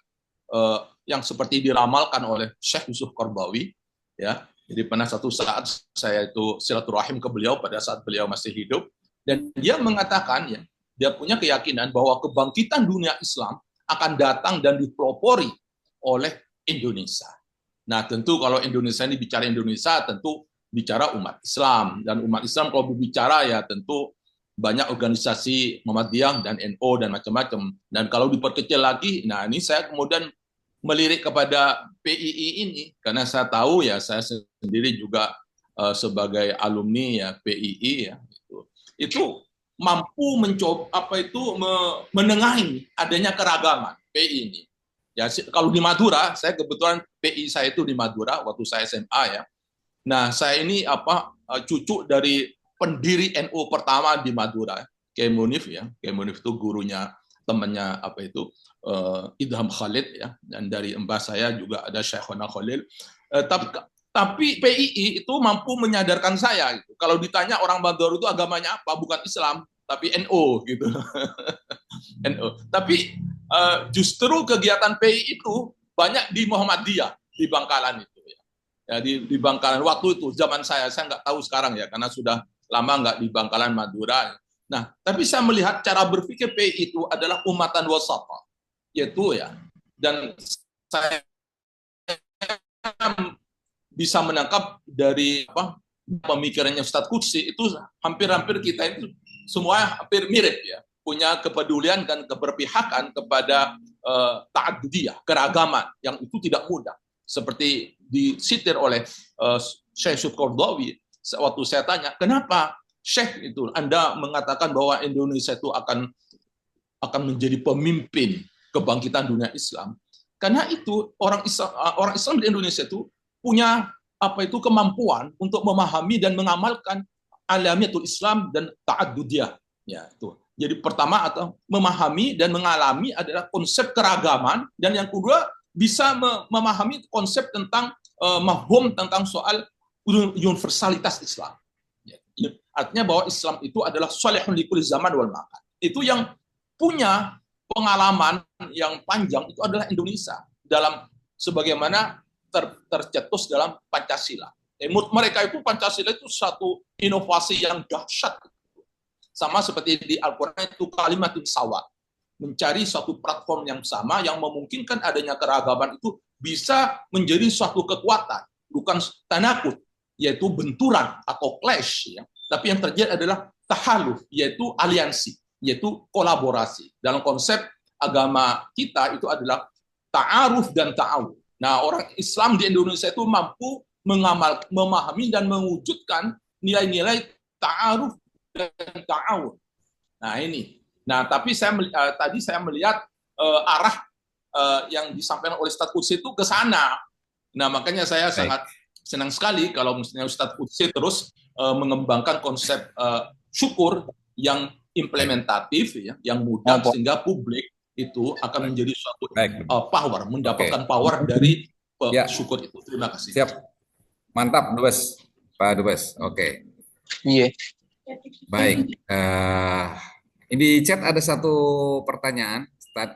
yang seperti diramalkan oleh Syekh Yusuf Qaradawi, ya. Jadi pernah satu saat saya itu silaturahim ke beliau pada saat beliau masih hidup, dan dia mengatakan ya, dia punya keyakinan bahwa kebangkitan dunia Islam akan datang dan dipelopori oleh Indonesia. Nah, tentu kalau Indonesia ini bicara Indonesia, tentu bicara umat Islam. Dan umat Islam kalau berbicara ya tentu banyak organisasi Muhammadiyah dan NU dan macam-macam. Dan kalau diperkecil lagi, nah ini saya kemudian melirik kepada PII ini, karena saya tahu ya, saya sendiri juga sebagai alumni ya PII ya, itu mampu mencoba menengahi adanya keragaman PI ini. Ya, kalau di Madura, saya kebetulan PI saya itu di Madura waktu saya SMA ya. Nah, saya ini cucu dari pendiri NU pertama di Madura, Kiai Munif ya. Kiai Munif itu gurunya temannya Idham Khalid ya, dan dari mbah saya juga ada Syekhona Khalil. Tapi PII itu mampu menyadarkan saya gitu. Kalau ditanya orang Madura itu agamanya apa, bukan Islam, tapi NU gitu. NU. Tapi justru kegiatan PII itu banyak di Muhammadiyah, di Bangkalan itu ya. Ya di Bangkalan waktu itu zaman saya nggak tahu sekarang ya, karena sudah lama nggak di Bangkalan Madura. Nah, tapi saya melihat cara berpikir PII itu adalah umatan wasata, yaitu ya, dan saya bisa menangkap dari pemikirannya Ustadz Qudsi itu hampir-hampir kita itu semua hampir mirip ya, punya kepedulian dan keberpihakan kepada ta'addudiyah, keragaman yang itu tidak mudah. Seperti disitir oleh Syekh Yusuf Qaradawi waktu saya tanya, kenapa Syekh itu Anda mengatakan bahwa Indonesia itu akan menjadi pemimpin kebangkitan dunia Islam? Karena itu orang Islam di Indonesia itu punya kemampuan untuk memahami dan mengamalkan alamiyatul Islam dan ta'addudiyah. Ya, itu. Jadi pertama memahami dan mengalami adalah konsep keragaman, dan yang kedua bisa memahami konsep tentang mafhum tentang soal universalitas Islam. Artinya bahwa Islam itu adalah salihun likulli zaman wal makan. Itu yang punya pengalaman yang panjang itu adalah Indonesia dalam sebagaimana tercetus dalam Pancasila. Menurut mereka itu Pancasila itu satu inovasi yang dahsyat. Sama seperti di Al-Quran itu kalimatun sawa. Mencari suatu platform yang sama yang memungkinkan adanya keragaman itu bisa menjadi suatu kekuatan. Bukan tanakut, yaitu benturan atau clash. Ya. Tapi yang terjadi adalah tahaluf, yaitu aliansi, yaitu kolaborasi. Dalam konsep agama kita itu adalah ta'aruf dan ta'awun. Nah, orang Islam di Indonesia itu mampu memahami dan mewujudkan nilai-nilai ta'aruf dan ta'awun. Nah, ini. Nah, tapi tadi saya melihat arah yang disampaikan oleh Ustadz Qudsi itu ke sana. Nah, makanya saya sangat senang sekali kalau misalnya Ustadz Qudsi terus mengembangkan konsep syukur yang implementatif, ya, yang mudah sehingga publik itu akan menjadi suatu power, mendapatkan power dari syukur itu. Terima kasih. Siap. Mantap, Dubes. Pak Dubes. Oke. Iya. Baik. Di chat ada satu pertanyaan, Ustaz.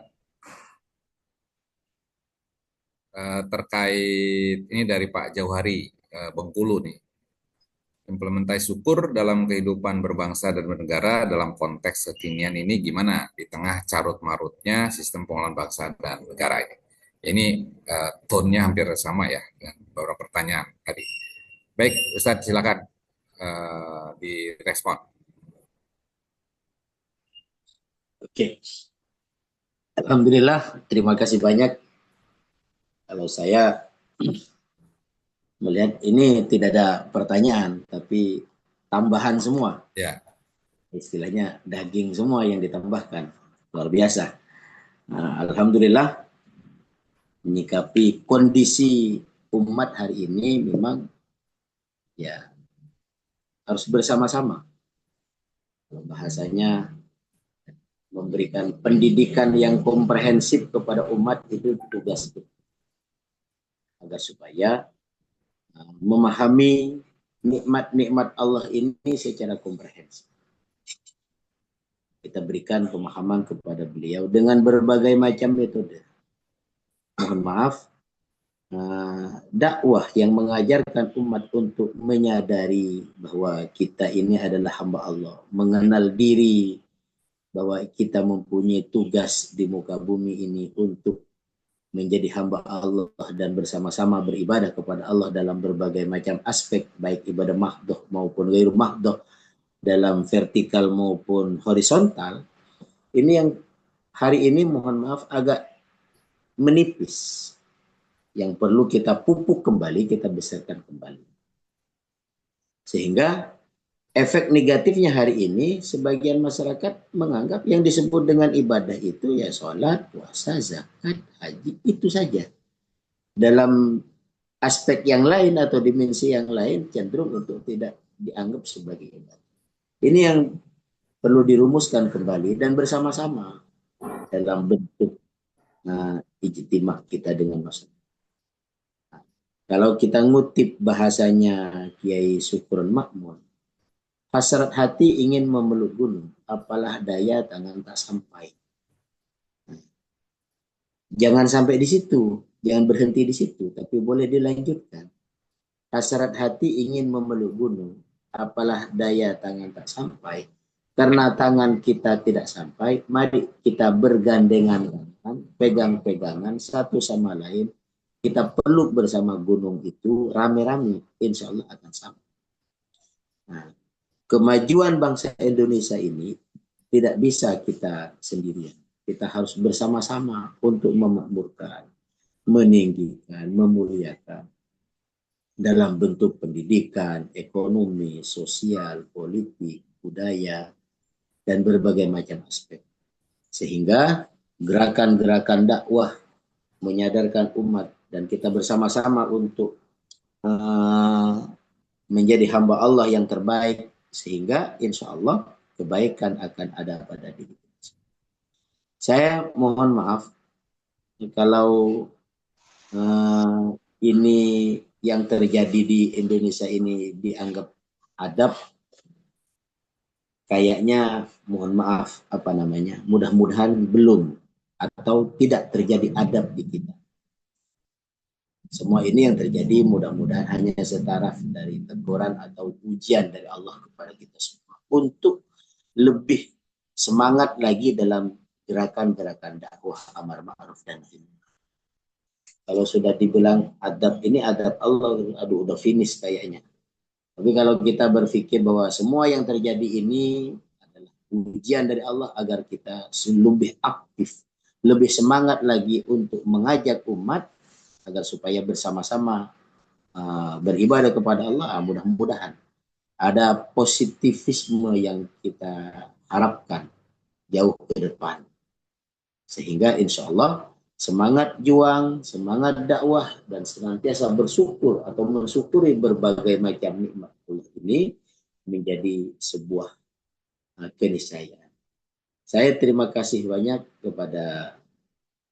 Terkait ini dari Pak Jauhari, Bengkulu nih. Implementasi syukur dalam kehidupan berbangsa dan bernegara dalam konteks kekinian ini gimana di tengah carut-marutnya sistem pengelolaan bangsa dan negara ini. Ini tone-nya hampir sama ya dengan beberapa pertanyaan tadi. Baik, Ustadz silakan direspon. Oke. Alhamdulillah, terima kasih banyak. Kalau saya melihat ini tidak ada pertanyaan, tapi tambahan semua. Ya. Istilahnya daging semua yang ditambahkan. Luar biasa. Nah, alhamdulillah, menyikapi kondisi umat hari ini memang ya harus bersama-sama. Bahasanya memberikan pendidikan yang komprehensif kepada umat itu tugas kita. Agar supaya memahami nikmat-nikmat Allah ini secara komprehensif. Kita berikan pemahaman kepada beliau dengan berbagai macam metode. Mohon maaf, dakwah yang mengajarkan umat untuk menyadari bahwa kita ini adalah hamba Allah, mengenal diri bahwa kita mempunyai tugas di muka bumi ini untuk menjadi hamba Allah dan bersama-sama beribadah kepada Allah dalam berbagai macam aspek, baik ibadah mahdoh maupun ghairu mahdoh, dalam vertikal maupun horizontal. Ini yang hari ini mohon maaf agak menipis, yang perlu kita pupuk kembali, kita besarkan kembali. Sehingga efek negatifnya hari ini sebagian masyarakat menganggap yang disebut dengan ibadah itu ya sholat, puasa, zakat, haji, itu saja. Dalam aspek yang lain atau dimensi yang lain cenderung untuk tidak dianggap sebagai ibadah. Ini yang perlu dirumuskan kembali dan bersama-sama dalam bentuk ijtimah kita dengan masyarakat. Kalau kita ngutip bahasanya Kiai Syukurun Makmun, hasrat hati ingin memeluk gunung, apalah daya tangan tak sampai. Jangan sampai di situ, jangan berhenti di situ, tapi boleh dilanjutkan. Hasrat hati ingin memeluk gunung, apalah daya tangan tak sampai. Karena tangan kita tidak sampai, mari kita bergandengan tangan, pegang-pegangan satu sama lain. Kita peluk bersama gunung itu, rame-rame, insya Allah akan sampai. Nah, kemajuan bangsa Indonesia ini tidak bisa kita sendirian. Kita harus bersama-sama untuk memakmurkan, meninggikan, memuliakan dalam bentuk pendidikan, ekonomi, sosial, politik, budaya, dan berbagai macam aspek. Sehingga gerakan-gerakan dakwah menyadarkan umat dan kita bersama-sama untuk menjadi hamba Allah yang terbaik, sehingga insya Allah kebaikan akan ada pada diri kita. Saya mohon maaf kalau ini yang terjadi di Indonesia ini dianggap adab, kayaknya mohon maaf mudah-mudahan belum atau tidak terjadi adab di kita. Semua ini yang terjadi mudah-mudahan hanya setaraf dari teguran atau ujian dari Allah kepada kita semua untuk lebih semangat lagi dalam gerakan-gerakan dakwah amar ma'ruf dan nahi munkar. Kalau sudah dibilang adab ini adab Allah, aduh udah finish kayaknya. Tapi kalau kita berpikir bahwa semua yang terjadi ini adalah ujian dari Allah agar kita lebih aktif, lebih semangat lagi untuk mengajak umat agar supaya bersama-sama beribadah kepada Allah, mudah-mudahan ada positivisme yang kita harapkan jauh ke depan. Sehingga insya Allah semangat juang, semangat dakwah, dan senantiasa bersyukur atau mensyukuri berbagai macam nikmat Allah ini menjadi sebuah keniscayaan. Saya terima kasih banyak kepada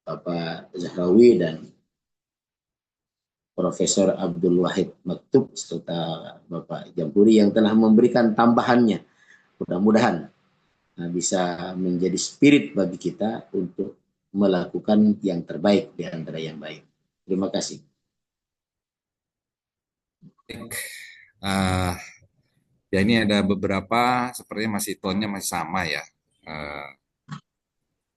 Bapak Zahrawi dan Profesor Abdul Wahid Maktub serta Bapak Jampuri yang telah memberikan tambahannya. Mudah-mudahan bisa menjadi spirit bagi kita untuk melakukan yang terbaik di antara yang baik. Terima kasih. Ya ini ada beberapa sepertinya masih tone-nya masih sama ya,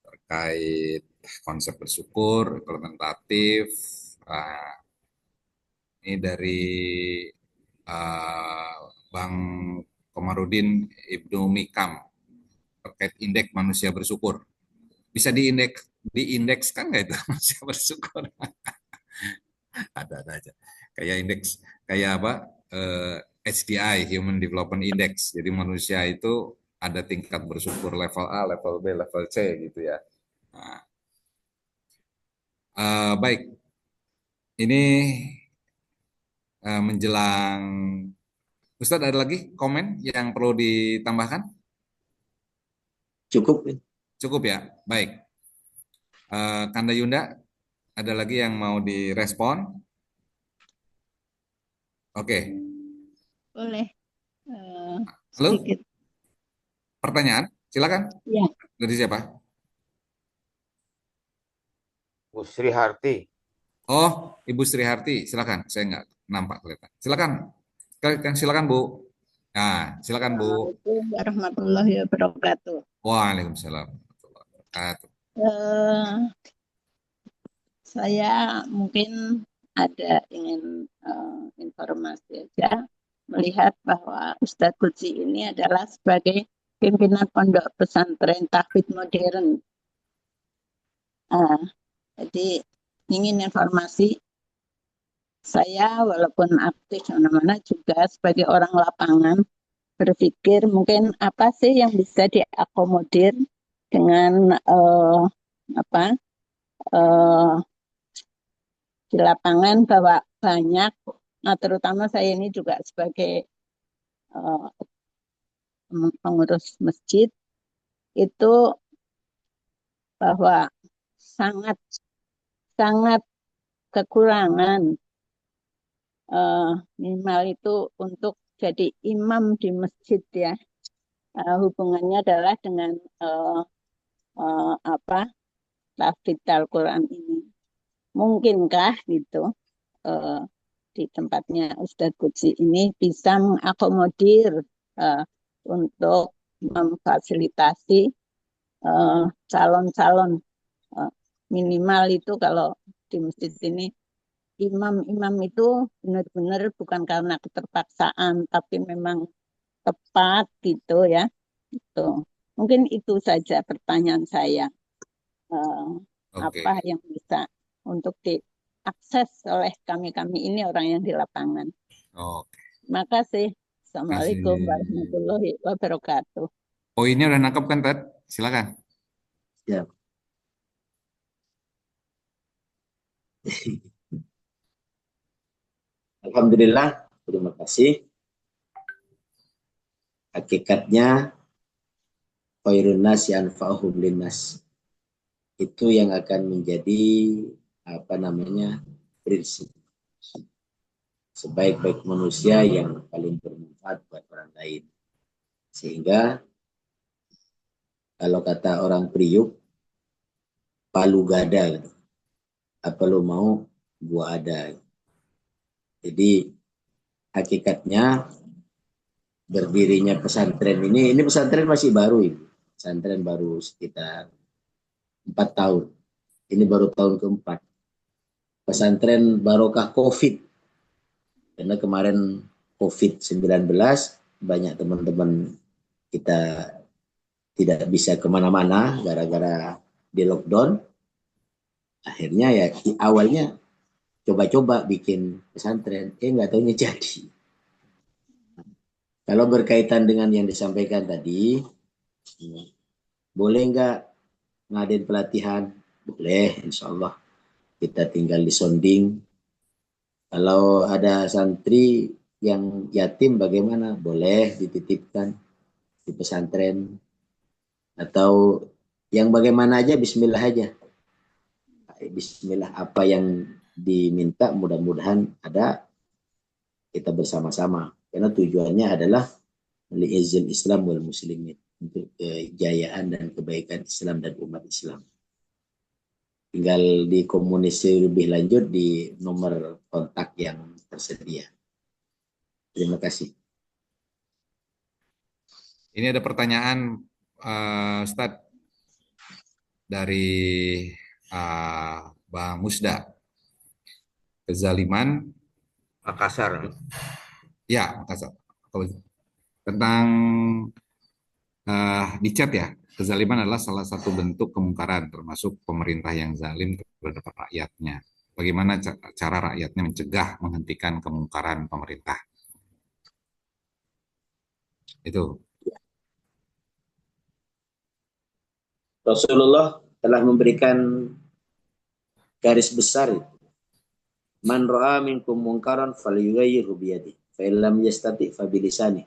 terkait konsep bersyukur, implementatif. Ini dari Bang Komarudin Ibnu Mikam terkait indeks manusia bersyukur. Bisa diindekskan nggak itu manusia bersyukur? Ada aja. Kayak indeks, kayak apa? HDI, Human Development Index. Jadi manusia itu ada tingkat bersyukur level A, level B, level C gitu ya. Nah, baik. Ini menjelang Ustadz, ada lagi komen yang perlu ditambahkan? Cukup. Cukup ya, baik. Kanda Yunda, ada lagi yang mau direspon? Oke. Boleh. Halo? Sedikit. Pertanyaan, silakan. Ya. Dari siapa? Bu Sri Harti. Oh, Ibu Sri Harti, silakan. Saya nggak nampak kelihatan. Silakan Bu. Nah, silakan Bu. Assalamualaikum warahmatullahi wabarakatuh. Waalaikumsalam warahmatullahi wabarakatuh. Saya mungkin ada ingin informasi aja, melihat bahwa Ustadz Qudsi ini adalah sebagai pimpinan pondok pesantren tahfidz modern. Jadi ingin informasi, saya walaupun aktif mana-mana juga sebagai orang lapangan berpikir mungkin apa sih yang bisa diakomodir dengan di lapangan, bahwa banyak, nah terutama saya ini juga sebagai pengurus masjid, itu bahwa sangat kekurangan minimal itu untuk jadi imam di masjid ya. Hubungannya adalah dengan tahfidz Al-Quran ini. Mungkinkah gitu di tempatnya Ustadz Qudsi ini bisa mengakomodir untuk memfasilitasi calon-calon minimal itu kalau di masjid ini imam-imam itu benar-benar bukan karena keterpaksaan tapi memang tepat gitu ya. Gitu. Mungkin itu saja pertanyaan saya. Apa yang bisa untuk diakses oleh kami-kami ini orang yang di lapangan. Terima kasih. Assalamualaikum warahmatullahi wabarakatuh. Poinnya udah nangkep kan, Ted? Silakan. Ya. Alhamdulillah, terima kasih. Hakikatnya khairun nasi anfa'uhum linnas. Itu yang akan menjadi prinsip. sebaik-baik manusia yang paling bermanfaat buat orang lain. Sehingga kalau kata orang Priuk, palu gada gitu. Apa lo mau, gua ada. Jadi hakikatnya berdirinya pesantren ini pesantren masih baru ini. Pesantren baru sekitar 4 tahun. Ini baru tahun keempat. Pesantren barokah COVID. Karena kemarin COVID-19 banyak teman-teman kita tidak bisa kemana-mana gara-gara di lockdown. Akhirnya ya awalnya coba-coba bikin pesantren, nggak taunya jadi. Kalau berkaitan dengan yang disampaikan tadi, boleh nggak ngadain pelatihan? Boleh, insya Allah. Kita tinggal disonding. Kalau ada santri yang yatim bagaimana? Boleh dititipkan di pesantren. Atau yang bagaimana aja, bismillah aja. Bismillah, apa yang diminta mudah-mudahan ada, kita bersama-sama. Karena tujuannya adalah li'izzil Islam wal muslimin, untuk kejayaan dan kebaikan Islam dan umat Islam. Tinggal dikomunikasi lebih lanjut di nomor kontak yang tersedia. Terima kasih. Ini ada pertanyaan Ustadz dari Bang Musda. Kezaliman Makassar. ya, Makassar. Tentang di chat ya, kezaliman adalah salah satu bentuk kemungkaran, termasuk pemerintah yang zalim terhadap rakyatnya. Bagaimana cara rakyatnya mencegah, menghentikan kemungkaran pemerintah? Itu. Rasulullah telah memberikan garis besar itu. Man ra'a minkum munkaran falyughayyirhu biyadihi, fa illam yastati' fa bilisanihi,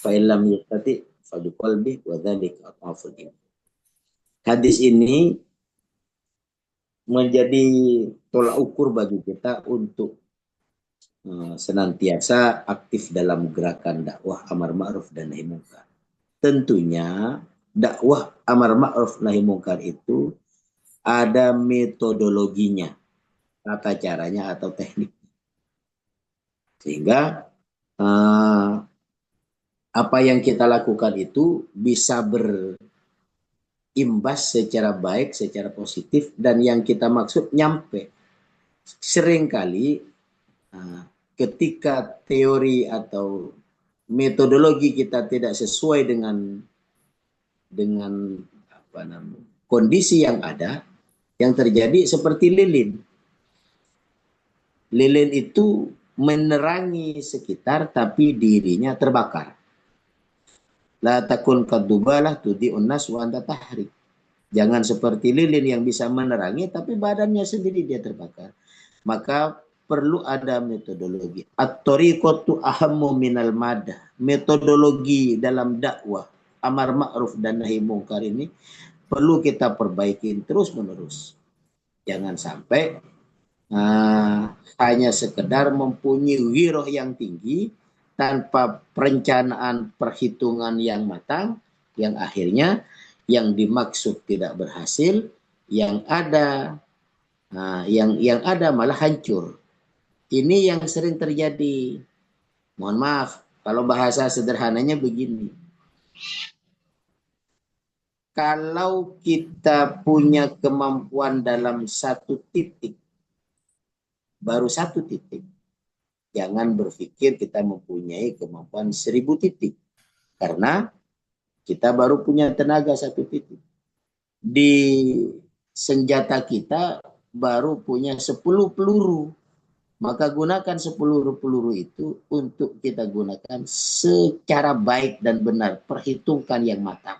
fa illam yastati' fa biqalbihi, wa dzalika adhaful iman. Hadis ini menjadi tolak ukur bagi kita untuk senantiasa aktif dalam gerakan dakwah amar ma'ruf dan nahi munkar. Tentunya dakwah amar ma'ruf nahi munkar itu ada metodologinya, tata caranya atau teknik. Sehingga apa yang kita lakukan itu bisa berimbas secara baik, secara positif, dan yang kita maksud nyampe. Seringkali ketika teori atau metodologi kita tidak sesuai dengan kondisi yang ada, yang terjadi seperti lilin. Lilin itu menerangi sekitar tapi dirinya terbakar. La takun kadubalah tudi'un nas wa anta tahrik. Jangan seperti lilin yang bisa menerangi tapi badannya sendiri dia terbakar. Maka perlu ada metodologi. At-tariqatu ahammu minal madah. Metodologi dalam dakwah amar ma'ruf dan nahi munkar ini perlu kita perbaiki terus-menerus. Jangan sampai hanya sekedar mempunyai wiroh yang tinggi tanpa perencanaan perhitungan yang matang, yang akhirnya yang dimaksud tidak berhasil, yang ada malah hancur. Ini yang sering terjadi. Mohon maaf, kalau bahasa sederhananya begini. Kalau kita punya kemampuan dalam satu titik, baru satu titik, jangan berpikir kita mempunyai kemampuan 1000 titik. Karena kita baru punya tenaga satu titik. Di senjata kita baru punya 10 peluru. Maka gunakan 10 peluru itu untuk kita gunakan secara baik dan benar. Perhitungkan yang matang.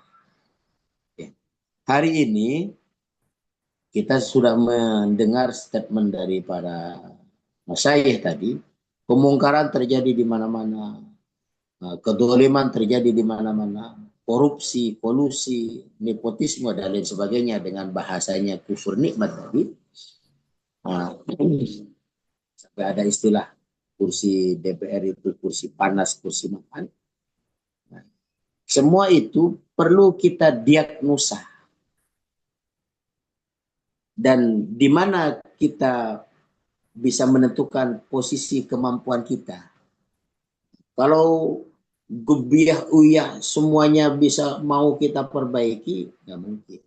Hari ini kita sudah mendengar statement dari para masyayikh tadi. Kemungkaran terjadi di mana-mana. Kedoliman terjadi di mana-mana. Korupsi, kolusi, nepotisme, dan lain sebagainya dengan bahasanya kufur nikmat tadi. Sampai ada istilah kursi DPR itu kursi panas, kursi makan. Nah, semua itu perlu kita diagnosa. Dan di mana kita bisa menentukan posisi kemampuan kita. Kalau gebiah uyah semuanya bisa mau kita perbaiki, nggak mungkin.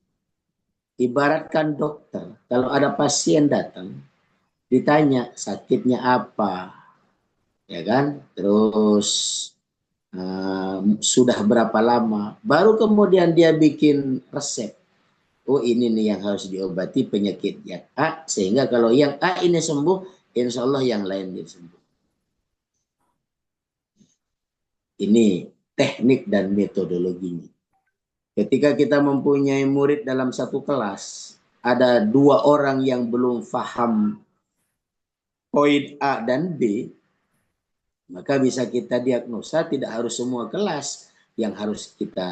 Ibaratkan dokter, kalau ada pasien datang, ditanya sakitnya apa, ya kan? Terus sudah berapa lama, baru kemudian dia bikin resep. Oh ini nih yang harus diobati penyakit yang A, sehingga kalau yang A ini sembuh, insya Allah yang lain dia sembuh. Ini teknik dan metodologinya. Ketika kita mempunyai murid dalam satu kelas, ada 2 orang yang belum paham poin A dan B, maka bisa kita diagnosa tidak harus semua kelas yang harus kita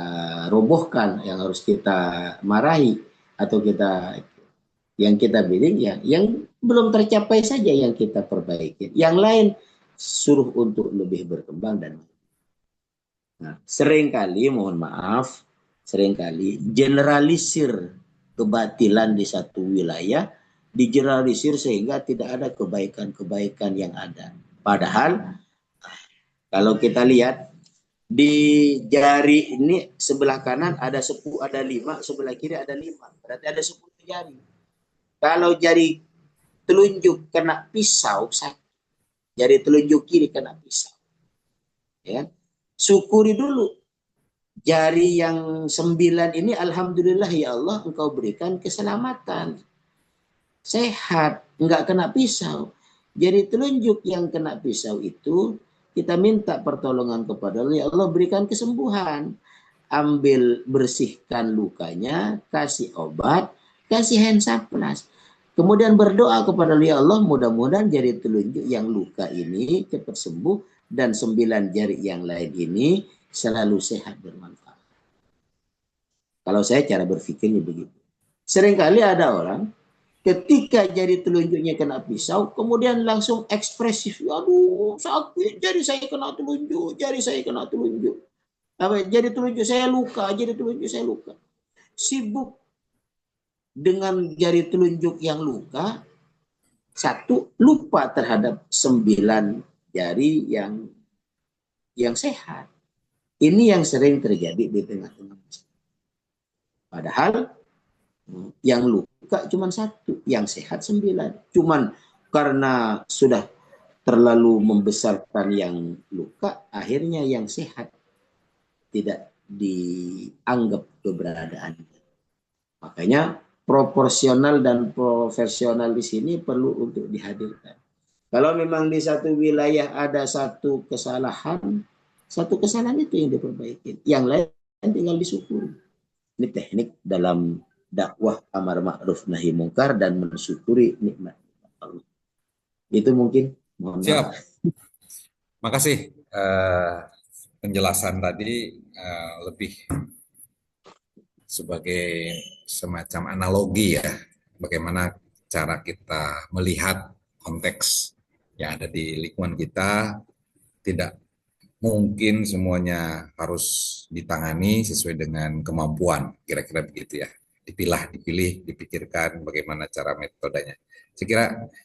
robohkan, yang harus kita marahi, atau yang kita bimbing, ya, yang belum tercapai saja yang kita perbaiki. Yang lain suruh untuk lebih berkembang dan nah, seringkali, mohon maaf, seringkali generalisir kebatilan di satu wilayah, digeneralisir sehingga tidak ada kebaikan-kebaikan yang ada. Padahal kalau kita lihat di jari ini sebelah kanan ada 10, ada 5, sebelah kiri ada 5. Berarti ada 10 jari. Kalau jari telunjuk kena pisau, jari telunjuk kiri kena pisau. Ya. Syukuri dulu. Jari yang 9 ini, alhamdulillah ya Allah, engkau berikan keselamatan. Sehat, enggak kena pisau. Jari telunjuk yang kena pisau itu, kita minta pertolongan kepada Allah, ya Allah berikan kesembuhan. Ambil, bersihkan lukanya, kasih obat, kasih hand sapnas. Kemudian berdoa kepada Allah, ya Allah mudah-mudahan jari telunjuk yang luka ini cepat sembuh, dan 9 jari yang lain ini selalu sehat bermanfaat. Kalau saya cara berpikirnya begitu. Seringkali ada orang ketika jari telunjuknya kena pisau, kemudian langsung ekspresif. Aduh sakit, jari saya kena telunjuk, jari saya kena telunjuk. Jari telunjuk saya luka, jari telunjuk saya luka. Sibuk dengan jari telunjuk yang luka, satu, lupa terhadap 9 jari yang sehat. Ini yang sering terjadi di tengah-tengah. Padahal yang luka cuma 1, yang sehat 9. Cuman karena sudah terlalu membesarkan yang luka, akhirnya yang sehat tidak dianggap keberadaannya. Makanya proporsional dan profesional di sini perlu untuk dihadirkan. Kalau memang di satu wilayah ada satu kesalahan itu yang diperbaiki. Yang lain tinggal disyukuri. Ini teknik dalam dakwah amar ma'ruf nahi mungkar dan mensyukuri nikmat Allah. Itu mungkin. Mohon Siap. maaf. Makasih. Penjelasan tadi lebih sebagai semacam analogi ya. Bagaimana cara kita melihat konteks yang ada di lingkungan kita. Tidak mungkin semuanya harus ditangani sesuai dengan kemampuan, kira-kira begitu ya. Dipilih, dipikirkan bagaimana cara metodenya. Saya kira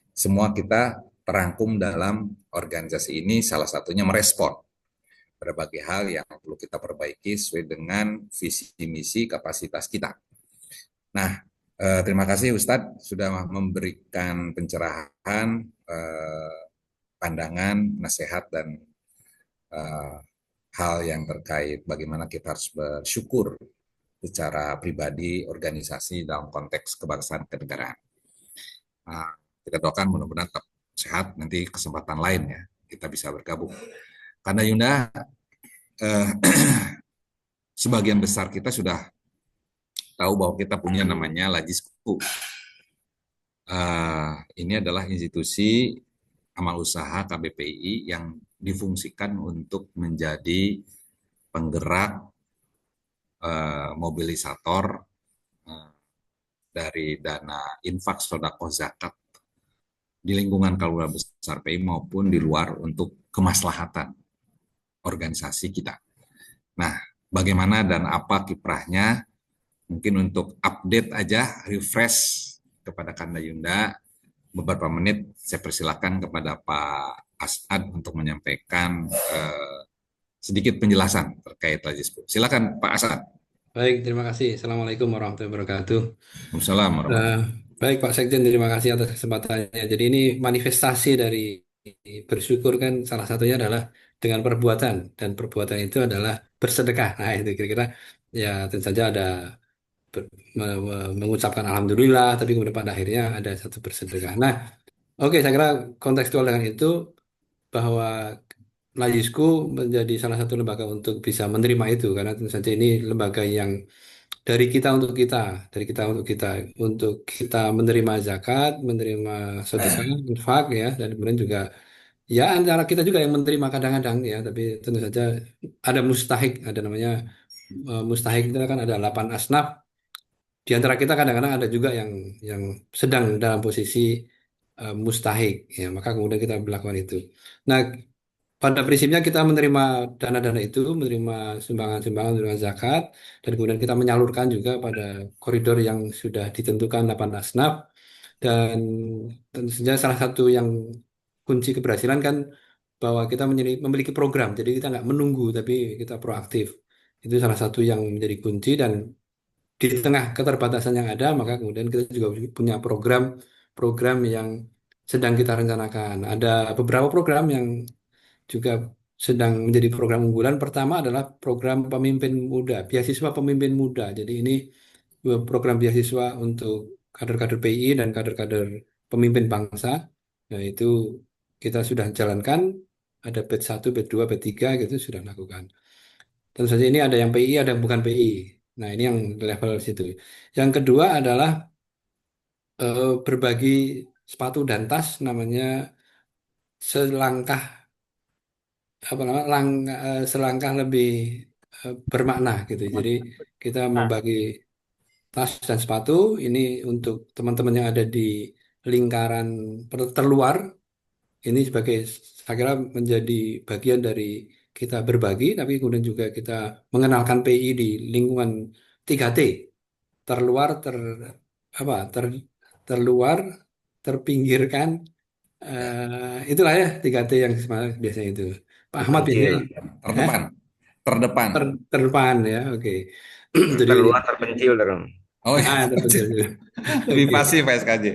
semua kita terangkum dalam organisasi ini, salah satunya merespon berbagai hal yang perlu kita perbaiki sesuai dengan visi misi kapasitas kita. Nah, terima kasih Ustadz sudah memberikan pencerahan, pandangan, nasihat, dan hal yang terkait bagaimana kita harus bersyukur secara pribadi, organisasi dalam konteks kebangsaan kenegaraan. Kita doakan mudah-mudahan tetap sehat, nanti kesempatan lain ya kita bisa bergabung. Karena Yunda, sebagian besar kita sudah tahu bahwa kita punya namanya Lajisku. Ini adalah institusi amal usaha KBPI yang difungsikan untuk menjadi penggerak mobilisator dari dana infak sedekah zakat di lingkungan keluarga besar PI maupun di luar untuk kemaslahatan organisasi kita. Nah, bagaimana dan apa kiprahnya? Mungkin untuk update aja, refresh kepada Kanda Yunda, beberapa menit saya persilakan kepada Pak Asad untuk menyampaikan sedikit penjelasan terkait Lajisku. Silakan Pak Asad. Baik, terima kasih. Assalamualaikum warahmatullahi wabarakatuh. Waalaikumsalam warahmatullahi wabarakatuh. Baik Pak Sekjen, terima kasih atas kesempatannya. Jadi ini manifestasi dari bersyukur kan salah satunya adalah dengan perbuatan, dan perbuatan itu adalah bersedekah. Nah itu kira-kira ya tentu saja ada mengucapkan alhamdulillah, tapi kemudian pada akhirnya ada satu bersedekah. Nah, oke, saya kira kontekstual dengan itu bahwa Lajisku menjadi salah satu lembaga untuk bisa menerima itu, karena tentu saja ini lembaga yang dari kita untuk kita, dari kita untuk kita menerima zakat, menerima sedekah, infak ya, dan kemudian juga ya antara kita juga yang menerima kadang-kadang ya, tapi tentu saja ada mustahik, ada namanya mustahik itu kan ada 8 asnaf. Di antara kita kadang-kadang ada juga yang sedang dalam posisi mustahik ya, maka kemudian kita melakukan itu. Nah, pada prinsipnya kita menerima dana-dana itu, menerima sumbangan-sumbangan, menerima zakat, dan kemudian kita menyalurkan juga pada koridor yang sudah ditentukan 8 asnaf. Dan tentu saja salah satu yang kunci keberhasilan kan bahwa kita memiliki program, jadi kita nggak menunggu, tapi kita proaktif. Itu salah satu yang menjadi kunci, dan di tengah keterbatasan yang ada, maka kemudian kita juga punya program-program yang sedang kita rencanakan. Ada beberapa program yang juga sedang menjadi program unggulan. Pertama adalah program pemimpin muda, beasiswa pemimpin muda. Jadi ini program beasiswa untuk kader-kader PI dan kader-kader pemimpin bangsa. Nah, itu kita sudah jalankan, ada batch 1, batch 2, batch 3 gitu sudah lakukan. Tentu saja ini ada yang PI, ada yang bukan PI. Nah, ini yang level situ. Yang kedua adalah berbagi sepatu dan tas, namanya selangkah apa namanya selangkah lebih bermakna gitu. Jadi kita membagi tas dan sepatu ini untuk teman-teman yang ada di lingkaran terluar. Ini sebagai saya kira menjadi bagian dari kita berbagi, tapi kemudian juga kita mengenalkan PI di lingkungan 3T, terluar, apa terluar, terpinggirkan, itulah ya 3T yang biasanya itu. Pak Ahmad biasanya Terdepan. Terdepan. terdepan ya, oke. Jadi Terluar terpencil dong. Oh iya. terpencil. Lebih Oke. pasif Pak SKJ.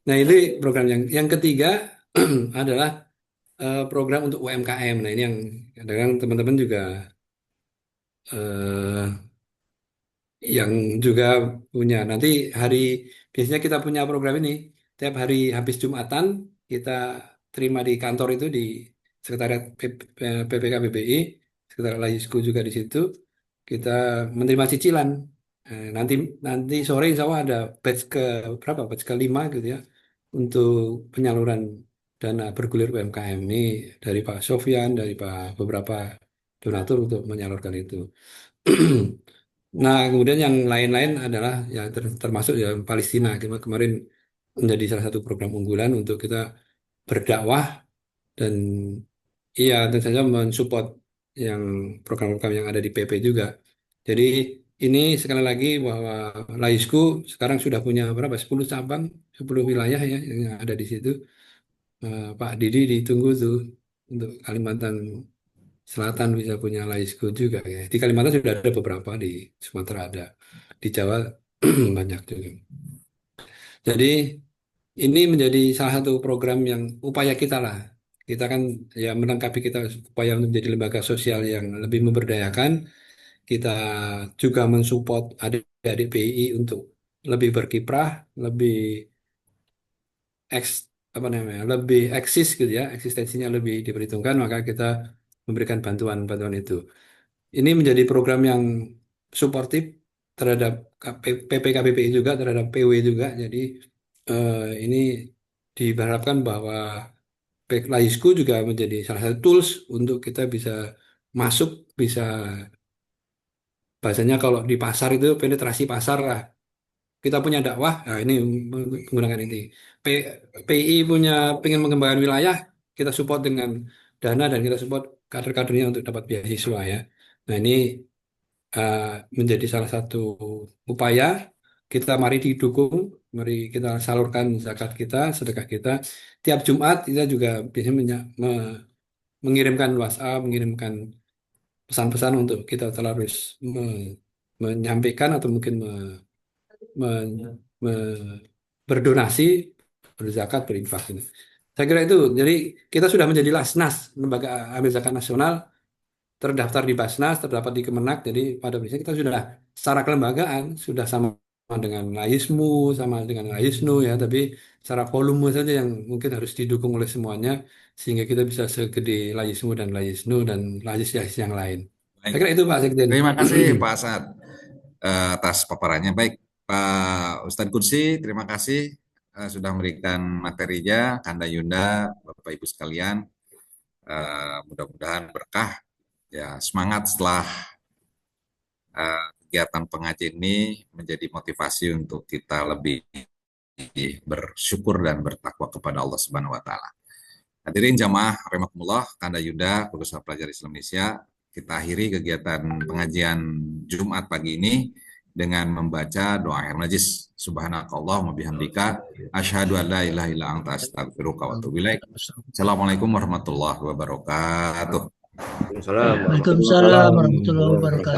Nah, ini program yang ketiga adalah program untuk UMKM. Nah, ini yang kadang-kadang teman-teman juga eh, yang juga punya. Nanti biasanya kita punya program ini tiap hari habis Jumatan kita terima di kantor itu di Sekretariat PPK BPI, Sekretariat Lajisku juga di situ. Kita menerima cicilan. Nanti nanti sore insya Allah ada batch ke berapa? Batch ke-5 gitu ya, untuk penyaluran dana bergulir UMKM ini dari Pak Sofyan, dari beberapa donatur untuk menyalurkan itu. Nah, kemudian yang lain-lain adalah ya termasuk ya Palestina. Kemarin menjadi salah satu program unggulan untuk kita berdakwah, dan iya tentu saja mensupport yang program-program yang ada di PP juga. Jadi ini sekali lagi bahwa Laisku sekarang sudah punya berapa? 10 cabang, 10 wilayah ya yang ada di situ. Pak Didi ditunggu tuh untuk Kalimantan Selatan bisa punya Laisku juga ya. Di Kalimantan sudah ada beberapa, di Sumatera ada, di Jawa banyak juga. Jadi ini menjadi salah satu program yang upaya kita lah. Kita kan ya melengkapi kita upaya untuk menjadi lembaga sosial yang lebih memberdayakan. Kita juga mensupport adik-adik PI untuk lebih berkiprah, lebih apa namanya, lebih eksis gitu ya, eksistensinya lebih diperhitungkan, maka kita memberikan bantuan-bantuan itu. Ini menjadi program yang suportif terhadap PPKBPI juga, terhadap PW juga. Jadi ini diharapkan bahwa Laisku juga menjadi salah satu tools untuk kita bisa masuk, bisa bahasanya kalau di pasar itu penetrasi pasar lah. kita punya dakwah, nah ini menggunakan ini. PI punya pengen mengembangkan wilayah, kita support dengan dana dan kita support kader-kadernya untuk dapat beasiswa ya. Nah ini eh, menjadi salah satu upaya kita mari didukung, mari kita salurkan zakat kita, sedekah kita. Tiap Jumat kita juga biasanya mengirimkan WhatsApp, mengirimkan pesan-pesan untuk kita terus menyampaikan atau mungkin berdonasi, berzakat, berinfak. Gitu. Saya kira itu. Jadi kita sudah menjadi Lasnas, Lembaga Amil Zakat Nasional, terdaftar di Basnas, terdapat di Kemenak. Jadi pada prinsipnya kita sudah secara kelembagaan sudah sama dengan Laismu, sama dengan Laisnu ya. Tapi secara volume saja yang mungkin harus didukung oleh semuanya sehingga kita bisa segede Laismu dan Laisnu dan Lais yang lain. Saya Baik. kira itu Pak Sekjen. Terima kasih Pak Asad atas paparannya. Baik, Pak Ustadz Kursi, terima kasih sudah memberikan materinya, Kanda Yunda, Bapak Ibu sekalian. Mudah-mudahan berkah. Ya, semangat setelah kegiatan pengajian ini menjadi motivasi untuk kita lebih bersyukur dan bertakwa kepada Allah Subhanahu wa taala. Hadirin jamaah rahimakumullah, Kanda Yunda, Perusahaan Pelajar Islam Indonesia, kita akhiri kegiatan pengajian Jumat pagi ini dengan membaca doa akhir majlis. Subhanakallahumma bihamdika asyhadu an la ilaha illa anta astaghfiruka wa atubu ilaik. Assalamualaikum warahmatullahi wabarakatuh. Waalaikumsalam Waalaikumsalam warahmatullahi wabarakatuh.